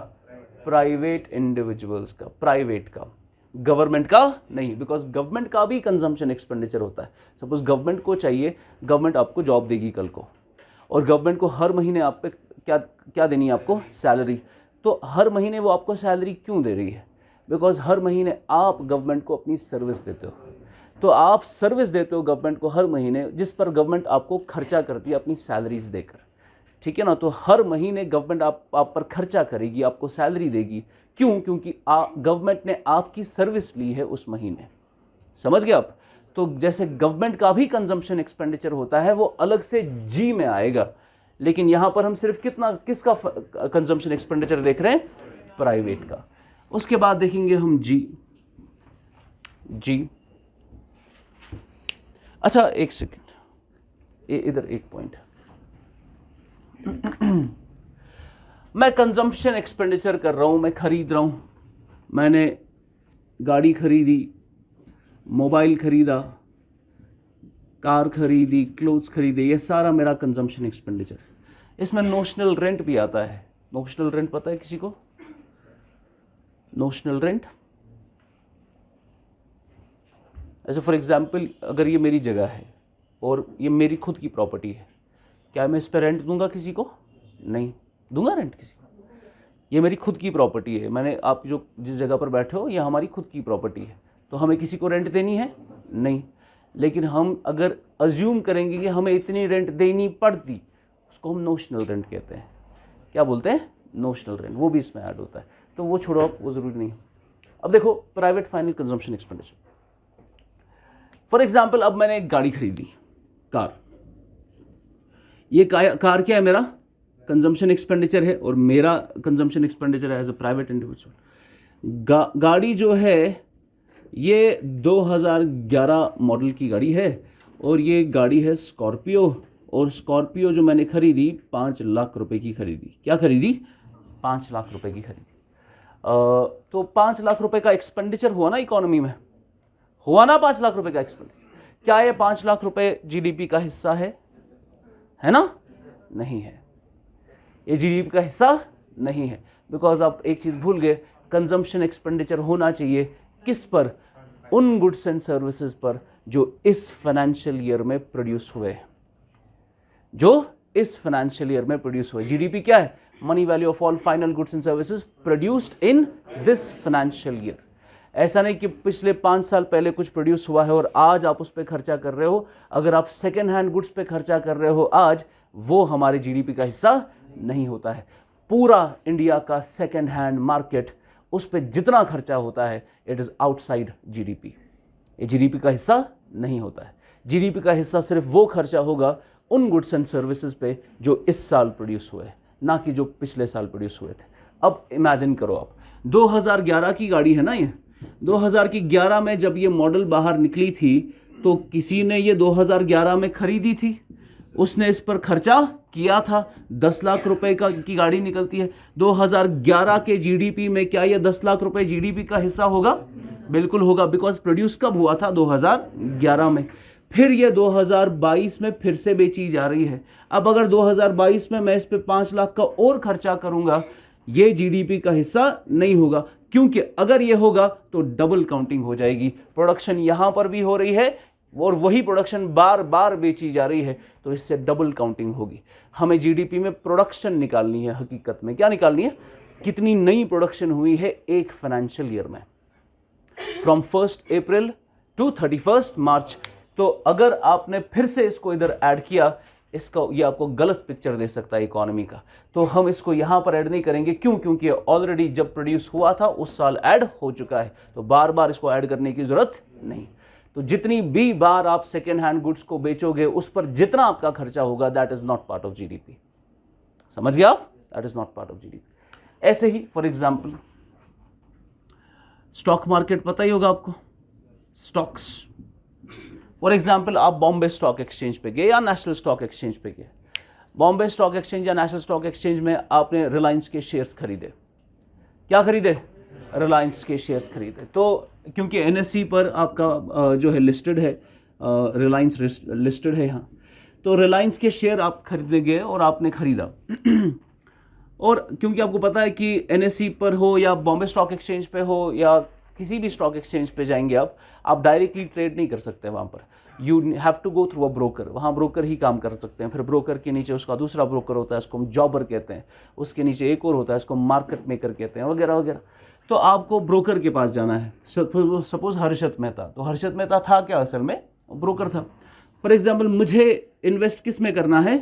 प्राइवेट इंडिविजुअल्स का, प्राइवेट का, गवर्नमेंट का नहीं। बिकॉज गवर्नमेंट का भी कंजम्पशन एक्सपेंडिचर होता है। सपोज गवर्नमेंट को चाहिए, गवर्नमेंट आपको जॉब देगी कल को, और गवर्नमेंट को हर महीने आप पे क्या देनी है? आपको सैलरी। तो हर महीने वो आपको सैलरी क्यों दे रही है? बिकॉज हर महीने आप गवर्नमेंट को अपनी सर्विस देते हो, तो आप सर्विस देते हो गवर्नमेंट को हर महीने, जिस पर गवर्नमेंट आपको खर्चा करती है अपनी सैलरीज देकर, ठीक है ना। तो हर महीने गवर्नमेंट आप पर खर्चा करेगी, आपको सैलरी देगी। क्यों? क्योंकि गवर्नमेंट ने आपकी सर्विस ली है उस महीने, समझ गए आप। तो जैसे गवर्नमेंट का भी कंजम्पशन एक्सपेंडिचर होता है वो अलग से जी में आएगा, लेकिन यहां पर हम सिर्फ किसका कंजम्पशन एक्सपेंडिचर देख रहे हैं? प्राइवेट का। उसके बाद देखेंगे हम जी। अच्छा एक सेकेंड, इधर एक पॉइंट मैं कंजम्पशन एक्सपेंडिचर कर रहा हूं, मैं खरीद रहा हूं, मैंने गाड़ी खरीदी, मोबाइल खरीदा, कार खरीदी, क्लोथ्स खरीदे, ये सारा मेरा कंजम्पशन एक्सपेंडिचर। इसमें नोशनल रेंट भी आता है। नोशनल रेंट पता है किसी को? नोशनल रेंट, ऐसे फॉर एग्जांपल अगर ये मेरी जगह है और ये मेरी खुद की प्रॉपर्टी है, क्या मैं इस पर रेंट दूंगा किसी को? नहीं दूंगा रेंट किसी को। ये मेरी खुद की प्रॉपर्टी है, मैंने, आप जो जिस जगह पर बैठे हो ये हमारी खुद की प्रॉपर्टी है, तो हमें किसी को रेंट देनी है? नहीं। लेकिन हम अगर अज्यूम करेंगे कि हमें इतनी रेंट देनी पड़ती, उसको हम नोशनल रेंट कहते हैं। क्या बोलते हैं? Notional rent. वो भी इसमें ऐड होता है, तो वो छोड़ो आप, वो ज़रूरी नहीं। अब देखो private final consumption expenditure. For example अब मैंने एक गाड़ी खरीदी, कार। ये कार क्या है? मेरा कंजम्पशन एक्सपेंडिचर है, और मेरा कंजम्पशन एक्सपेंडिचर है एज अ प्राइवेट इंडिविजुअल। गाड़ी जो है ये 2011 मॉडल की गाड़ी है, और ये गाड़ी है स्कॉर्पियो, और स्कॉर्पियो जो मैंने खरीदी 5 लाख रुपए की खरीदी। क्या खरीदी? 5 लाख रुपए की खरीदी। तो 5 लाख रुपए का एक्सपेंडिचर हुआ ना इकोनॉमी में, हुआ ना 5 लाख रुपए का एक्सपेंडिचर। क्या ये 5 लाख रुपए जीडीपी का हिस्सा है ना? नहीं है, ये जीडीपी का हिस्सा नहीं है, बिकॉज आप एक चीज भूल गए, कंजम्पशन एक्सपेंडिचर होना चाहिए किस पर? उन गुड्स एंड सर्विसेज पर जो इस फाइनेंशियल ईयर में प्रोड्यूस हुए, जो इस फाइनेंशियल ईयर में प्रोड्यूस हुए। जीडीपी क्या है? Money value of all final goods and services produced in this financial year. ऐसा नहीं कि पिछले 5 साल पहले कुछ प्रोड्यूस हुआ है और आज आप उस पर खर्चा कर रहे हो। अगर आप सेकेंड हैंड गुड्स पे खर्चा कर रहे हो आज, वो हमारे जीडीपी का हिस्सा नहीं होता है। पूरा इंडिया का सेकेंड हैंड मार्केट, उस पर जितना खर्चा होता है इट इज आउटसाइड जीडीपी, ये जीडीपी का हिस्सा नहीं होता है। जीडीपी का हिस्सा सिर्फ वो खर्चा होगा उन गुड्स एंड सर्विसेज पे जो इस साल प्रोड्यूस हुए, ना कि जो पिछले साल प्रोड्यूस हुए थे। अब इमेजिन करो आप, 2011 की गाड़ी है ना ये, 2011 में जब ये मॉडल बाहर निकली थी तो किसी ने ये 2011 में खरीदी थी, उसने इस पर खर्चा किया था। 10 लाख रुपए की गाड़ी निकलती है 2011 के जीडीपी में, क्या ये 10 लाख रुपए जीडीपी का हिस्सा होगा? बिल्कुल होगा, बिकॉज प्रोड्यूस कब हुआ था? 2011 में। फिर ये 2022 में फिर से बेची जा रही है। अब अगर 2022 में मैं इस पे 5 लाख का और खर्चा करूंगा, ये जीडीपी का हिस्सा नहीं होगा, क्योंकि अगर ये होगा तो डबल काउंटिंग हो जाएगी। प्रोडक्शन यहां पर भी हो रही है और वही प्रोडक्शन बार बार बेची जा रही है, तो इससे डबल काउंटिंग होगी। हमें जीडीपी में प्रोडक्शन निकालनी है, हकीकत में क्या निकालनी है? कितनी नई प्रोडक्शन हुई है एक फाइनेंशियल ईयर में, फ्रॉम 1 अप्रैल टू 31 मार्च। तो अगर आपने फिर से इसको इधर ऐड किया, इसका ये आपको गलत पिक्चर दे सकता है इकोनॉमी का, तो हम इसको यहां पर ऐड नहीं करेंगे। क्यों? क्योंकि ऑलरेडी जब प्रोड्यूस हुआ था उस साल ऐड हो चुका है, तो बार बार इसको ऐड करने की जरूरत नहीं। तो जितनी भी बार आप सेकेंड हैंड गुड्स को बेचोगे उस पर जितना आपका खर्चा होगा, that is not part of GDP. समझ गया आप? That is not part of GDP. ऐसे ही फॉर एग्जाम्पल स्टॉक मार्केट पता ही होगा आपको, स्टॉक्स। फॉर एग्जाम्पल आप बॉम्बे स्टॉक एक्सचेंज पे गए या नेशनल स्टॉक एक्सचेंज पे गए। बॉम्बे स्टॉक एक्सचेंज या नेशनल स्टॉक एक्सचेंज में आपने रिलायंस के शेयर्स खरीदे। क्या खरीदे? रिलायंस के शेयर्स खरीदे। तो क्योंकि एनएससी पर आपका जो है लिस्टेड है, रिलायंस लिस्टेड है यहाँ, तो रिलायंस के शेयर आप खरीदने गए और आपने खरीदा। और क्योंकि आपको पता है कि एनएससी पर हो या बॉम्बे स्टॉक एक्सचेंज पे हो या किसी भी स्टॉक एक्सचेंज पे जाएंगे आप डायरेक्टली ट्रेड नहीं कर सकते वहाँ पर। You have to go through a broker, वहाँ ब्रोकर ही काम कर सकते हैं। फिर ब्रोकर के नीचे उसका दूसरा ब्रोकर होता है, उसको हम जॉबर कहते हैं। उसके नीचे एक और होता है, इसको मार्केट मेकर कहते हैं, वगैरह वगैरह। तो आपको ब्रोकर के पास जाना है। सपोज हर्षद मेहता, तो हर्षद मेहता था क्या, असल में ब्रोकर था। फॉर एग्जाम्पल मुझे इन्वेस्ट किस में करना है,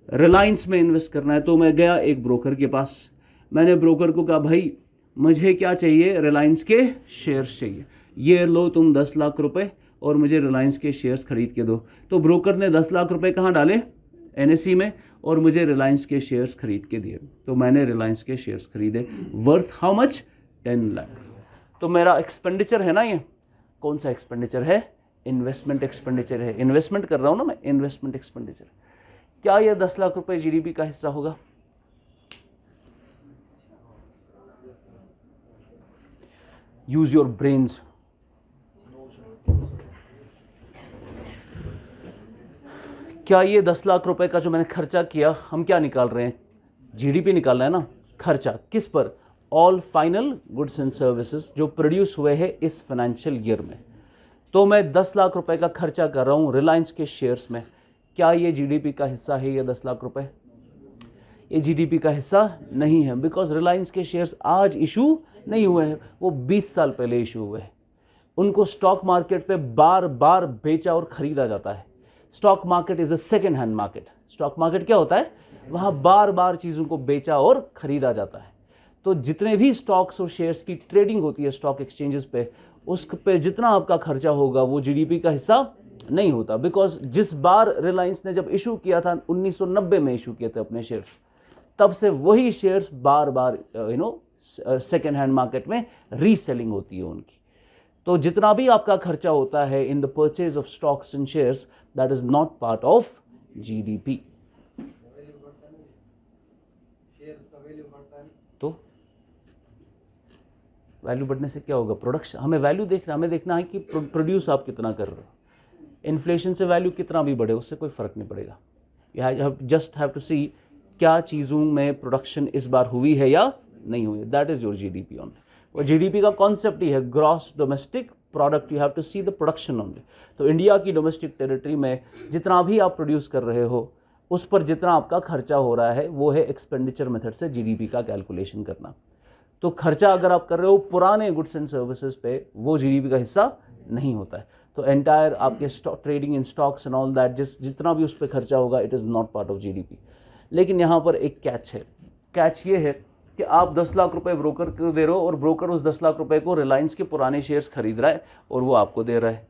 रिलायंस में इन्वेस्ट करना है। तो मैं गया एक ब्रोकर के पास, मैंने ब्रोकर को कहा भाई मुझे क्या चाहिए, रिलायंस के शेयर्स चाहिए, ये लो तुम 10 लाख रुपए और मुझे रिलायंस के शेयर्स खरीद के दो। तो ब्रोकर ने 10 लाख रुपए कहाँ डाले, एनएसई में, और मुझे रिलायंस के शेयर्स खरीद के दिए। तो मैंने रिलायंस के शेयर्स खरीदे, वर्थ हाउ मच, 10 लाख। तो मेरा एक्सपेंडिचर है ना, ये कौन सा एक्सपेंडिचर है, इन्वेस्टमेंट एक्सपेंडिचर है। इन्वेस्टमेंट कर रहा हूँ ना मैं, इन्वेस्टमेंट एक्सपेंडिचर। क्या ये 10 लाख रुपए जीडीपी का हिस्सा होगा? Use your brains. क्या ये 10 लाख रुपए का जो मैंने खर्चा किया, हम क्या निकाल रहे हैं, जीडीपी निकाल रहे हैं ना। खर्चा किस पर, all final goods and services जो प्रोड्यूस हुए हैं इस फाइनेंशियल ईयर में। तो मैं 10 लाख रुपए का खर्चा कर रहा हूं रिलायंस के शेयर्स में। क्या ये जीडीपी का हिस्सा है ये 10 लाख रुपए? ये जीडीपी का हिस्सा नहीं है, बिकॉज रिलायंस के शेयर्स आज इशू नहीं हुए हैं, वो 20 साल पहले इशू हुए हैं। उनको स्टॉक मार्केट पे बार बार बेचा और खरीदा जाता है। Stock market is a second hand market. Stock market क्या होता है, वहां बार बार चीजों को बेचा और खरीदा जाता है। तो जितने भी स्टॉक्स और शेयर्स की ट्रेडिंग होती है स्टॉक एक्सचेंजेस पे, उस पे जितना आपका खर्चा होगा वो जीडीपी का हिस्सा नहीं होता। बिकॉज जिस बार रिलायंस ने जब इशू किया था, 1990 में इशू किए थे अपने शेयर्स, तब से वही शेयर्स बार बार सेकेंड हैंड मार्केट में रीसेलिंग होती है उनकी। तो जितना भी आपका खर्चा होता है in the purchase of stocks and shares, that is not part of GDP. तो वैल्यू बढ़ने से क्या होगा, प्रोडक्शन। हमें वैल्यू देखना, हमें देखना है कि प्रोड्यूस आप कितना कर रहे हो। इन्फ्लेशन से वैल्यू कितना भी बढ़े उससे कोई फर्क नहीं पड़ेगा। यू जस्ट हैव टू सी क्या चीज़ों में प्रोडक्शन इस बार हुई है या नहीं हुई है, that is your GDP only. और जीडीपी का कॉन्सेप्ट ही है gross domestic product, you have to see the production only. तो इंडिया की डोमेस्टिक टेरिटरी में जितना भी आप प्रोड्यूस कर रहे हो उस पर जितना आपका खर्चा हो रहा है वो है एक्सपेंडिचर मेथड से जीडीपी का कैलकुलेशन करना। तो खर्चा अगर आप कर रहे हो पुराने गुड्स एंड सर्विसेज पे, वो जीडीपी का हिस्सा नहीं होता है। तो एंटायर आपके trading in stocks and all that, जितना भी उस पर खर्चा होगा, it is not part of GDP. लेकिन यहाँ पर एक कैच है। कैच ये है कि आप 10 लाख रुपए ब्रोकर को दे रहे हो और ब्रोकर उस 10 लाख रुपए को रिलायंस के पुराने शेयर्स खरीद रहा है और वो आपको दे रहा है।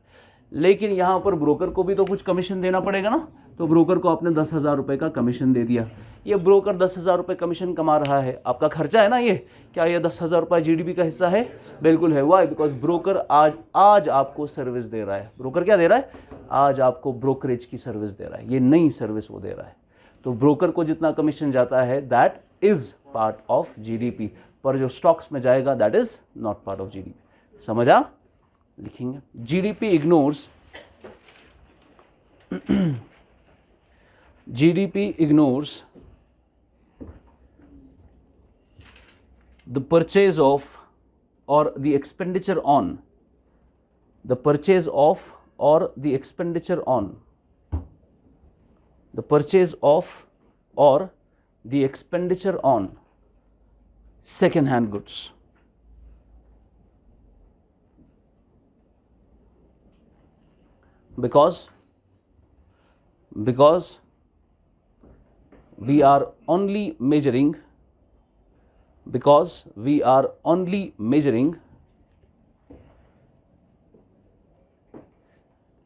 लेकिन यहाँ पर ब्रोकर को भी तो कुछ कमीशन देना पड़ेगा ना। तो ब्रोकर को आपने 10,000 रुपये का कमीशन दे दिया। ये ब्रोकर 10,000 रुपये कमीशन कमा रहा है, आपका खर्चा है ना ये। क्या ये 10,000 रुपये जीडीपी का हिस्सा है? बिल्कुल है। वाई? बिकॉज ब्रोकर आज आपको सर्विस दे रहा है। ब्रोकर क्या दे रहा है? आज आपको ब्रोकरेज की सर्विस दे रहा है, ये नई सर्विस वो दे रहा है। तो ब्रोकर को जितना कमीशन जाता है that is part of GDP, पर जो स्टॉक्स में जाएगा that is not part of GDP. समझा? लिखेंगे GDP ignores GDP ignores the purchase of और the expenditure on the purchase of और the expenditure on the purchase of or the expenditure on second hand goods. Because we are only measuring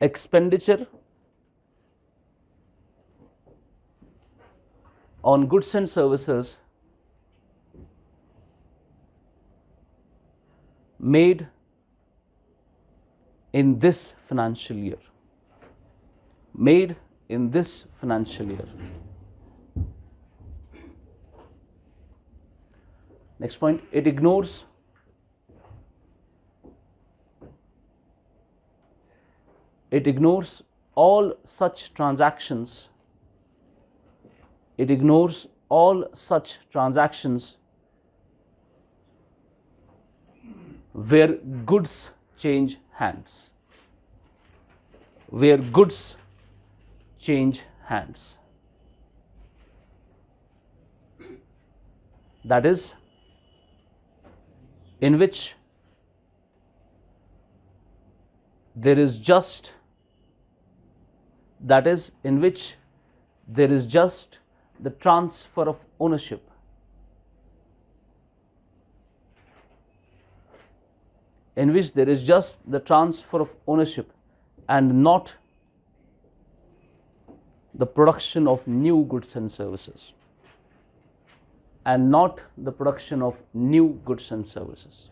expenditure on goods and services made in this financial year. Next point, it ignores all such transactions. It ignores all such transactions where goods change hands. That is in which there is just that is in which there is just the transfer of ownership, in which there is just the transfer of ownership and not the production of new goods and services, and not the production of new goods and services.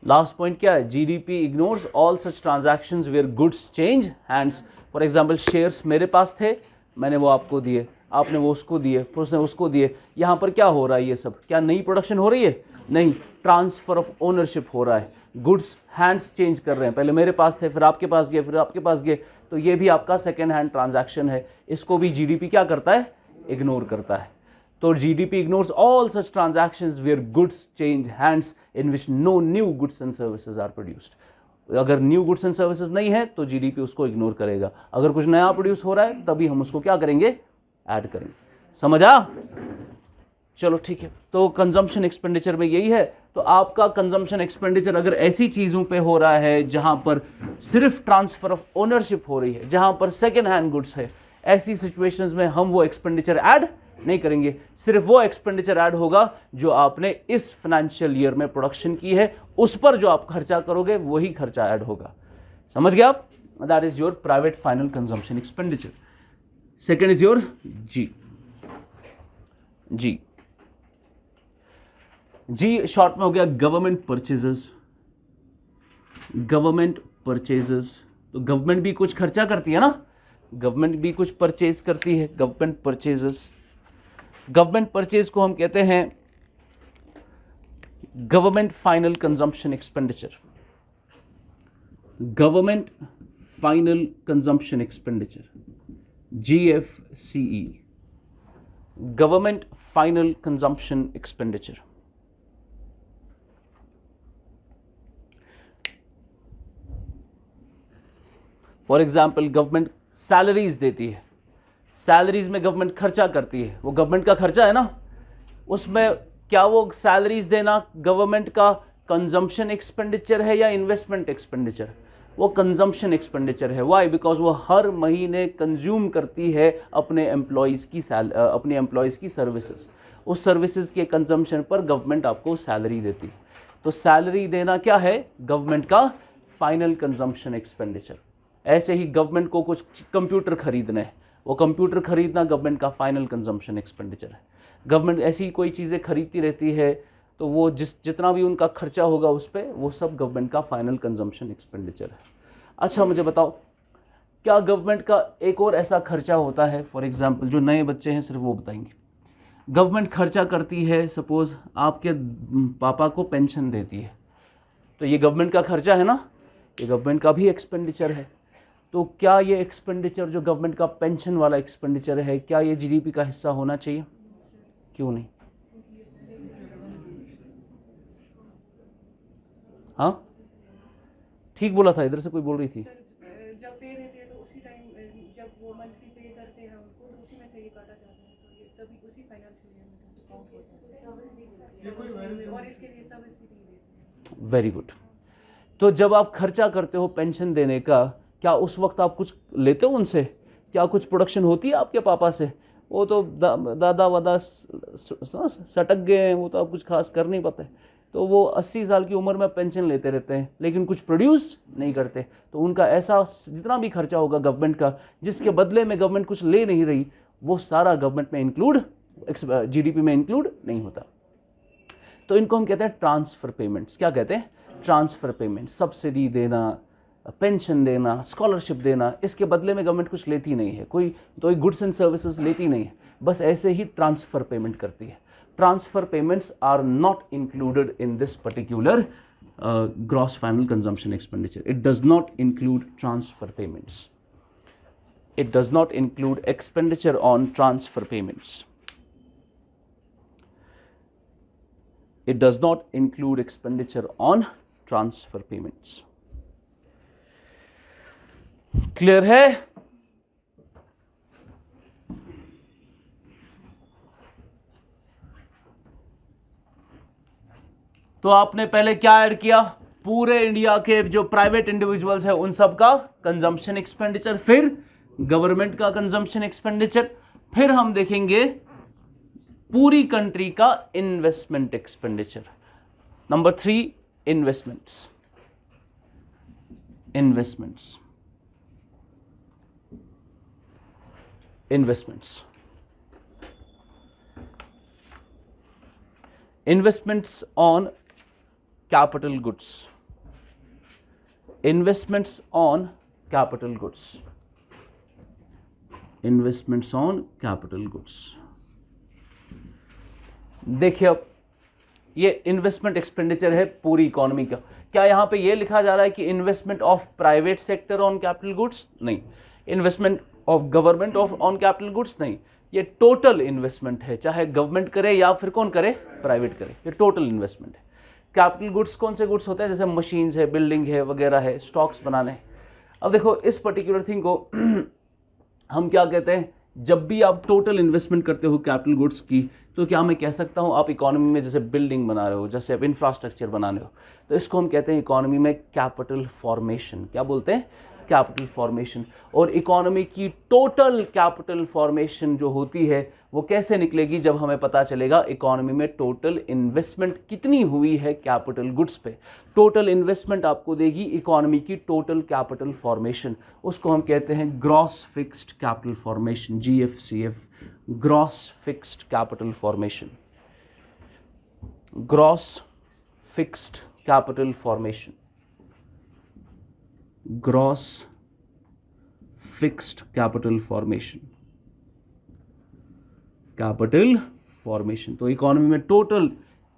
Last point क्या है? GDP ignores all such transactions where goods change hands. For example shares मेरे पास थे, मैंने वो आपको दिए, आपने वो उसको दिए, फिर उसने उसको दिए. यहाँ पर क्या हो रहा है? ये सब क्या नई प्रोडक्शन हो रही है? नहीं, ट्रांसफर ऑफ ओनरशिप हो रहा है. गुड्स हैंड्स चेंज कर रहे हैं, पहले मेरे पास थे, फिर आपके पास गए, फिर आपके पास गए. तो ये भी आपका सेकेंड हैंड ट्रांजैक्शन है. इसको भी जीडीपी क्या करता है? इग्नोर करता है. तो GDP ignores all such transactions where goods change hands in which no new goods and services are produced. अगर न्यू गुड्स एंड सर्विसेज नहीं है तो जीडीपी उसको इग्नोर करेगा. अगर कुछ नया प्रोड्यूस हो रहा है तभी हम उसको क्या करेंगे? ऐड करेंगे. समझ आ? चलो ठीक है. तो कंजम्पशन एक्सपेंडिचर में यही है. तो आपका कंजम्पशन एक्सपेंडिचर अगर ऐसी चीज़ों पे हो रहा है जहां पर सिर्फ ट्रांसफर ऑफ ओनरशिप हो रही है, जहां पर सेकेंड हैंड गुड्स है, ऐसी सिचुएशंस में हम वो एक्सपेंडिचर ऐड नहीं करेंगे. सिर्फ वो एक्सपेंडिचर ऐड होगा जो आपने इस फाइनेंशियल ईयर में प्रोडक्शन की है, उस पर जो आप खर्चा करोगे वही खर्चा ऐड होगा. समझ गए आप? That is your private final consumption expenditure. Second is your G. G short में हो गया गवर्नमेंट परचेजेस. गवर्नमेंट परचेजेस, तो गवर्नमेंट भी कुछ खर्चा करती है ना, गवर्नमेंट भी कुछ परचेज करती है. गवर्नमेंट परचेजेस, गवर्नमेंट परचेज को हम कहते हैं government final consumption expenditure. Government final consumption expenditure, GFCE, government final consumption expenditure. For example government salaries देती है, सैलरीज में गवर्नमेंट खर्चा करती है, वो गवर्नमेंट का खर्चा है ना. उसमें क्या वो सैलरीज देना गवर्नमेंट का कंजम्पशन एक्सपेंडिचर है या इन्वेस्टमेंट एक्सपेंडिचर? वो कंजम्पशन एक्सपेंडिचर है. व्हाई? बिकॉज वो हर महीने कंज्यूम करती है अपने एम्प्लॉयज़ की सर्विसेज. उस सर्विसेज के कंजम्पशन पर गवर्नमेंट आपको सैलरी देती है. तो सैलरी देना क्या है? गवर्नमेंट का फाइनल कंजम्पशन एक्सपेंडिचर. ऐसे ही गवर्नमेंट को कुछ कंप्यूटर खरीदने हैं, वो कंप्यूटर खरीदना गवर्नमेंट का फाइनल कंजम्पशन एक्सपेंडिचर है. गवर्नमेंट ऐसी कोई चीज़ें खरीदती रहती है तो वो जितना भी उनका खर्चा होगा उस पर, वो सब गवर्नमेंट का फाइनल कंजम्पशन एक्सपेंडिचर है. अच्छा मुझे बताओ, क्या गवर्नमेंट का एक और ऐसा खर्चा होता है? फॉर एग्जांपल जो नए बच्चे हैं सिर्फ वो बताएंगे. गवर्नमेंट खर्चा करती है, सपोज आपके पापा को पेंशन देती है, तो ये गवर्नमेंट का खर्चा है ना, ये गवर्नमेंट का भी एक्सपेंडिचर है. तो क्या ये एक्सपेंडिचर जो गवर्नमेंट का पेंशन वाला एक्सपेंडिचर है, क्या ये जीडीपी का हिस्सा होना चाहिए? क्यों नहीं? हाँ ठीक बोला था, इधर से कोई बोल रही थी. जब पे रहते हैं तो उसी टाइम जब वो मंथली पे करते हैं उनको, तो उसी में से ये काटा जाता है. तो ये तभी उसी फाइनेंशियल ईयर में काउंट होता है और इसके लिए सर्विस भी नहीं देते. Very good. तो जब आप खर्चा करते हो पेंशन देने का, क्या उस वक्त आप कुछ लेते हो उनसे? क्या कुछ प्रोडक्शन होती है आपके पापा से? वो तो दादा वादा सटक गए हैं, वो तो आप कुछ खास कर नहीं पाते. तो वो 80 साल की उम्र में पेंशन लेते रहते हैं लेकिन कुछ प्रोड्यूस नहीं करते. तो उनका ऐसा जितना भी खर्चा होगा गवर्नमेंट का, जिसके बदले में गवर्नमेंट कुछ ले नहीं रही, वो सारा गवर्नमेंट में इंक्लूड, जीडीपी में इंक्लूड नहीं होता. तो इनको हम कहते हैं ट्रांसफर पेमेंट्स. क्या कहते हैं? Transfer payment. सब्सिडी देना, पेंशन देना, स्कॉलरशिप देना, इसके बदले में गवर्नमेंट कुछ लेती नहीं है, कोई गुड्स एंड सर्विसेज लेती नहीं है, बस ऐसे ही ट्रांसफर पेमेंट करती है. Transfer payments are not included in this particular gross final consumption expenditure. It does not include transfer payments. It does not include expenditure on transfer payments. It does not include expenditure on transfer payments. Clear है? तो आपने पहले क्या add किया, पूरे India के जो private individuals है उन सब का कंजम्पशन एक्सपेंडिचर, फिर गवर्नमेंट का कंजम्पशन एक्सपेंडिचर, फिर हम देखेंगे पूरी कंट्री का investment expenditure. Number 3, investments. Investments investments investments on capital goods, investments on capital goods, investments on capital goods। देखिए अब ये इन्वेस्टमेंट एक्सपेंडिचर है पूरी इकोनॉमी का। क्या यहां पे ये लिखा जा रहा है कि investment of private sector on capital goods? नहीं। Investment of government on capital goods? नहीं। ये टोटल इन्वेस्टमेंट है, चाहे गवर्नमेंट करे या फिर कौन करे, प्राइवेट करे, ये टोटल इन्वेस्टमेंट है। कैपिटल गुड्स कौन से गुड्स होते हैं? जैसे मशीन्स है, बिल्डिंग है, वगैरह है, स्टॉक्स बनाने। अब देखो इस पर्टिकुलर थिंग को हम क्या कहते हैं, जब भी आप टोटल इन्वेस्टमेंट करते हो कैपिटल गुड्स की, तो क्या मैं कह सकता हूँ आप इकोनॉमी में जैसे बिल्डिंग बना रहे हो, जैसे आप इंफ्रास्ट्रक्चर बना रहे हो, तो इसको हम कहते हैं इकोनॉमी में कैपिटल फॉर्मेशन। क्या बोलते हैं? Capital formation. और इकोनॉमी की टोटल कैपिटल फॉर्मेशन जो होती है वो कैसे निकलेगी? जब हमें पता चलेगा इकोनॉमी में टोटल इन्वेस्टमेंट कितनी हुई है कैपिटल गुड्स पे। टोटल इन्वेस्टमेंट आपको देगी इकोनॉमी की टोटल कैपिटल फॉर्मेशन, उसको हम कहते हैं gross fixed capital formation, GFCF, gross fixed capital formation, gross fixed capital formation, gross fixed capital formation, capital formation. तो इकोनॉमी में टोटल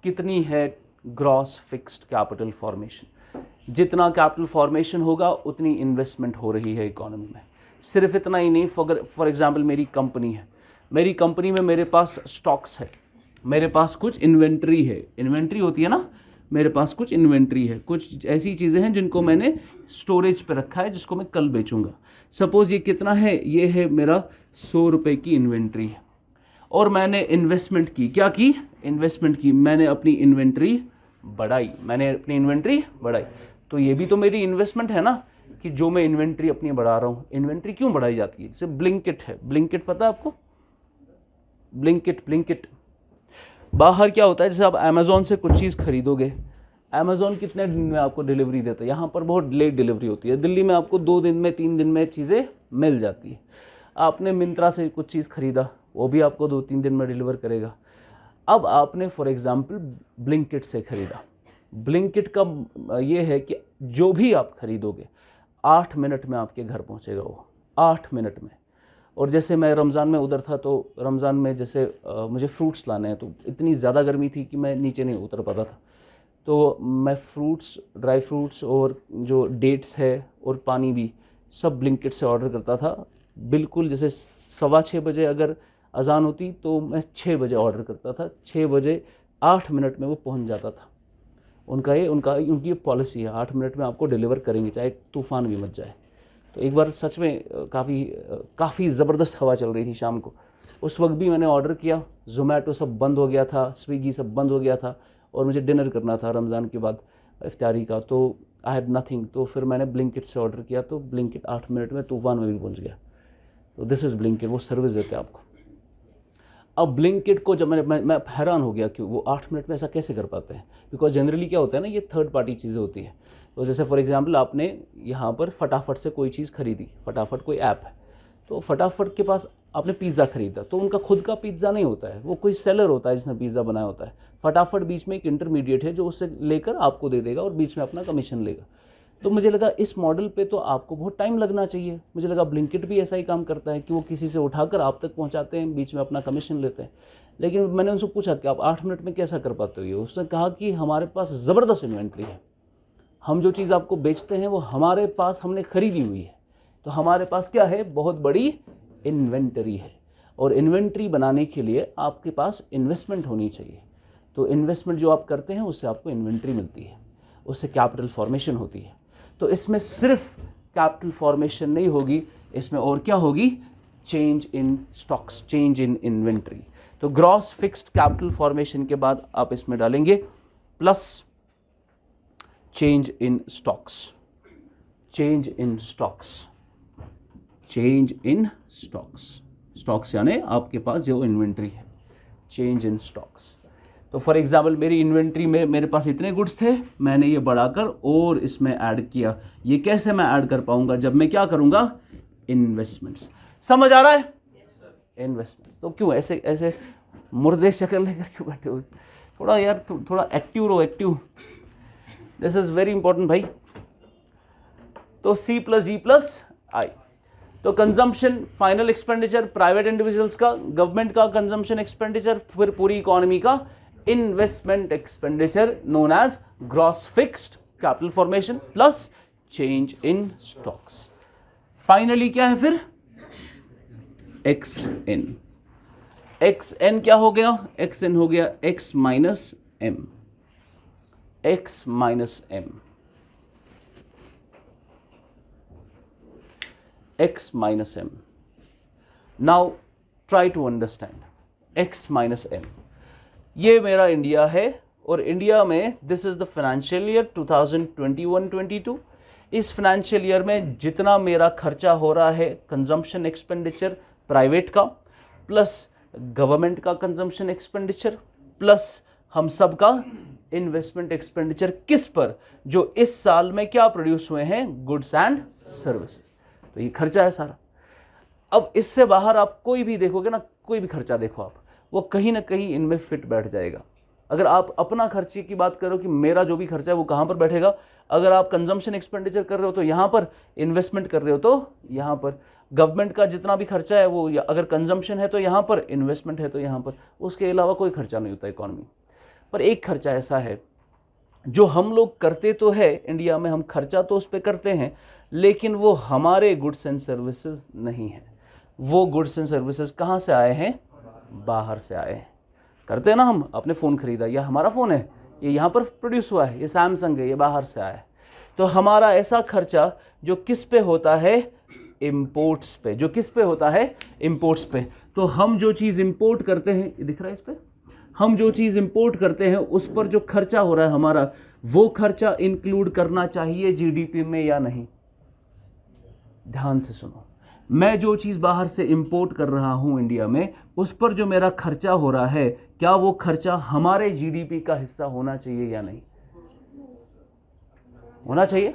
कितनी है ग्रॉस फिक्स्ड कैपिटल फॉर्मेशन। जितना कैपिटल फॉर्मेशन होगा उतनी इन्वेस्टमेंट हो रही है इकोनॉमी में। सिर्फ इतना ही नहीं, फॉर एग्जांपल मेरी कंपनी है, मेरी कंपनी में मेरे पास स्टॉक्स है, मेरे पास कुछ इन्वेंट्री है, इन्वेंट्री होती है ना, मेरे पास कुछ इन्वेंट्री है, कुछ ऐसी चीज़ें हैं जिनको मैंने स्टोरेज पे रखा है जिसको मैं कल बेचूंगा। सपोज ये कितना है, ये है मेरा 100 रुपये की इन्वेंट्री है, और मैंने इन्वेस्टमेंट की, क्या की? इन्वेस्टमेंट की, मैंने अपनी इन्वेंट्री बढ़ाई, मैंने अपनी इन्वेंट्री बढ़ाई। तो ये भी तो मेरी इन्वेस्टमेंट है ना, कि जो मैं इन्वेंट्री अपनी बढ़ा रहा हूँ। इन्वेंट्री क्यों बढ़ाई जाती है? जैसे ब्लिंकिट है, ब्लिंकिट पता है आपको? ब्लिंकिट बाहर क्या होता है, जैसे आप अमेज़ॉन से कुछ चीज़ खरीदोगे, अमेज़ॉन कितने दिन में आपको डिलीवरी देता है? यहाँ पर बहुत लेट डिलीवरी होती है। दिल्ली में आपको 2 दिन में 3 दिन में चीज़ें मिल जाती है। आपने मिंत्रा से कुछ चीज़ खरीदा, वो भी आपको 2-3 दिन में डिलीवर करेगा। अब आपने फॉर एग्जांपल ब्लिंकिट से खरीदा, ब्लिंकिट का ये है कि जो भी आप खरीदोगे 8 मिनट में आपके घर पहुँचेगा वो, 8 मिनट में। और जैसे मैं रमज़ान में उधर था, तो रमज़ान में जैसे मुझे फ्रूट्स लाने हैं, तो इतनी ज़्यादा गर्मी थी कि मैं नीचे नहीं उतर पाता था, तो मैं फ्रूट्स, ड्राई फ्रूट्स और जो डेट्स है और पानी भी सब ब्लिंकिट से ऑर्डर करता था। बिल्कुल जैसे 6:15 बजे अगर अजान होती तो मैं 6 बजे ऑर्डर करता था, 6 बजे 8 मिनट में वो पहुंच जाता था। उनकी ये पॉलिसी है, 8 मिनट में आपको डिलीवर करेंगे चाहे तूफ़ान भी मच जाए। तो एक बार सच में काफ़ी ज़बरदस्त हवा चल रही थी शाम को, उस वक्त भी मैंने ऑर्डर किया। ज़ोमैटो सब बंद हो गया था, स्विगी सब बंद हो गया था, और मुझे डिनर करना था रमज़ान के बाद इफ्तारी का, तो आई हैड नथिंग। तो फिर मैंने ब्लिंकिट से ऑर्डर किया, तो ब्लिंकिट 8 मिनट में तूफ़ान में भी पहुंच गया। तो दिस इज़ ब्लिंकिट, वो सर्विस देते हैं आपको। अब ब्लिंकिट को जब मैं हैरान हो गया कि वो 8 मिनट में ऐसा कैसे कर पाते हैं, बिकॉज जनरली क्या होता है ना, ये थर्ड पार्टी चीज़ें होती है। तो जैसे फॉर एग्जांपल आपने यहाँ पर फटाफट से कोई चीज़ खरीदी, फटाफट कोई ऐप है, तो फटाफट के पास आपने पिज़्ज़ा खरीदा, तो उनका खुद का पिज़्ज़ा नहीं होता है, वो कोई सेलर होता है जिसने पिज़्ज़ा बनाया होता है। फटाफट बीच में एक इंटरमीडिएट है जो उससे लेकर आपको दे देगा और बीच में अपना कमीशन लेगा। तो मुझे लगा इस मॉडल पे तो आपको बहुत टाइम लगना चाहिए। मुझे लगा ब्लिंकिट भी ऐसा ही काम करता है कि वो किसी से उठाकर आप तक पहुंचाते हैं, बीच में अपना कमीशन लेते हैं। लेकिन मैंने उनसे पूछा कि आप 8 मिनट में कैसा कर पाते हो ये? उसने कहा कि हमारे पास ज़बरदस्त इन्वेंट्री है, हम जो चीज़ आपको बेचते हैं वो हमारे पास हमने ख़रीदी हुई है, तो हमारे पास क्या है, बहुत बड़ी इन्वेंटरी है। और इन्वेंटरी बनाने के लिए आपके पास इन्वेस्टमेंट होनी चाहिए। तो इन्वेस्टमेंट जो आप करते हैं उससे आपको इन्वेंटरी मिलती है, उससे कैपिटल फॉर्मेशन होती है। तो इसमें सिर्फ कैपिटल फॉर्मेशन नहीं होगी, इसमें और क्या होगी, change in stocks, change in inventory. तो ग्रॉस फिक्स्ड कैपिटल फॉर्मेशन के बाद आप इसमें डालेंगे plus change in stocks, change in stocks, change in stocks, stocks यानी आपके पास जो इन्वेंट्री है, चेंज इन स्टॉक्स। तो फॉर एग्जाम्पल मेरी इन्वेंट्री में मेरे पास इतने गुड्स थे, मैंने ये बढ़ाकर और इसमें ऐड किया। ये कैसे मैं ऐड कर पाऊंगा? जब मैं क्या करूंगा? इन्वेस्टमेंट्स। समझ आ रहा है? इन्वेस्टमेंट्स। तो क्यों ऐसे ऐसे मुर्दे शक्ल लेकर क्यों बैठे हुए? थोड़ा यार थोड़ा एक्टिव रहो, active. This is very important भाई। तो C plus G plus I। तो consumption, final expenditure private individuals का, गवर्नमेंट का कंजम्पशन एक्सपेंडिचर, फिर पूरी इकोनॉमी का investment expenditure known as gross fixed capital formation plus change in stocks. Finally क्या है फिर? XN। XN क्या हो गया? XN हो गया X minus M, X minus M, X minus M. Now try to understand X minus M. ये मेरा इंडिया है और इंडिया में this is the financial year 2021-22। इस फाइनेंशियल ईयर में जितना मेरा खर्चा हो रहा है कंजम्पशन एक्सपेंडिचर प्राइवेट का प्लस गवर्नमेंट का कंजम्पशन एक्सपेंडिचर प्लस हम सब का इन्वेस्टमेंट एक्सपेंडिचर, किस पर? जो इस साल में क्या प्रोड्यूस हुए हैं? Goods and services. तो ये खर्चा है सारा। अब इससे बाहर आप कोई भी देखोगे ना, कोई भी खर्चा देखो आप, वो कहीं ना कहीं इनमें फिट बैठ जाएगा। अगर आप अपना खर्चे की बात करो कि मेरा जो भी खर्चा है वो कहाँ पर बैठेगा, अगर आप कंजम्पशन एक्सपेंडिचर कर रहे हो तो यहाँ पर, इन्वेस्टमेंट कर रहे हो तो यहाँ पर, गवर्नमेंट का जितना भी खर्चा है वो अगर कंजम्पशन है तो यहाँ पर, इन्वेस्टमेंट है तो यहाँ पर, उसके अलावा कोई खर्चा नहीं होता इकोनॉमी। पर एक खर्चा ऐसा है जो हम लोग करते तो है इंडिया में, हम खर्चा तो उस पर करते हैं, लेकिन वो हमारे गुड्स एंड सर्विसेज नहीं है। वो गुड्स एंड सर्विसेज कहाँ से आए हैं? बाहर से आए हैं। करते हैं ना हम, अपने फ़ोन खरीदा, या हमारा फ़ोन है, ये यहाँ पर प्रोड्यूस हुआ है, ये सैमसंग है, ये बाहर से आया है। तो हमारा ऐसा खर्चा जो किस पे होता है? इम्पोर्ट्स पे। जो किस पे होता है? इम्पोर्ट्स पे। तो हम जो चीज़ इम्पोर्ट करते हैं, ये दिख रहा है इस पे, हम जो चीज़ इंपोर्ट करते हैं उस पर जो खर्चा हो रहा है हमारा, वो खर्चा इंक्लूड करना चाहिए जीडीपी में या नहीं? ध्यान से सुनो, मैं जो चीज़ बाहर से इंपोर्ट कर रहा हूं इंडिया में, उस पर जो मेरा खर्चा हो रहा है, क्या वो खर्चा हमारे जीडीपी का हिस्सा होना चाहिए या नहीं? होना चाहिए?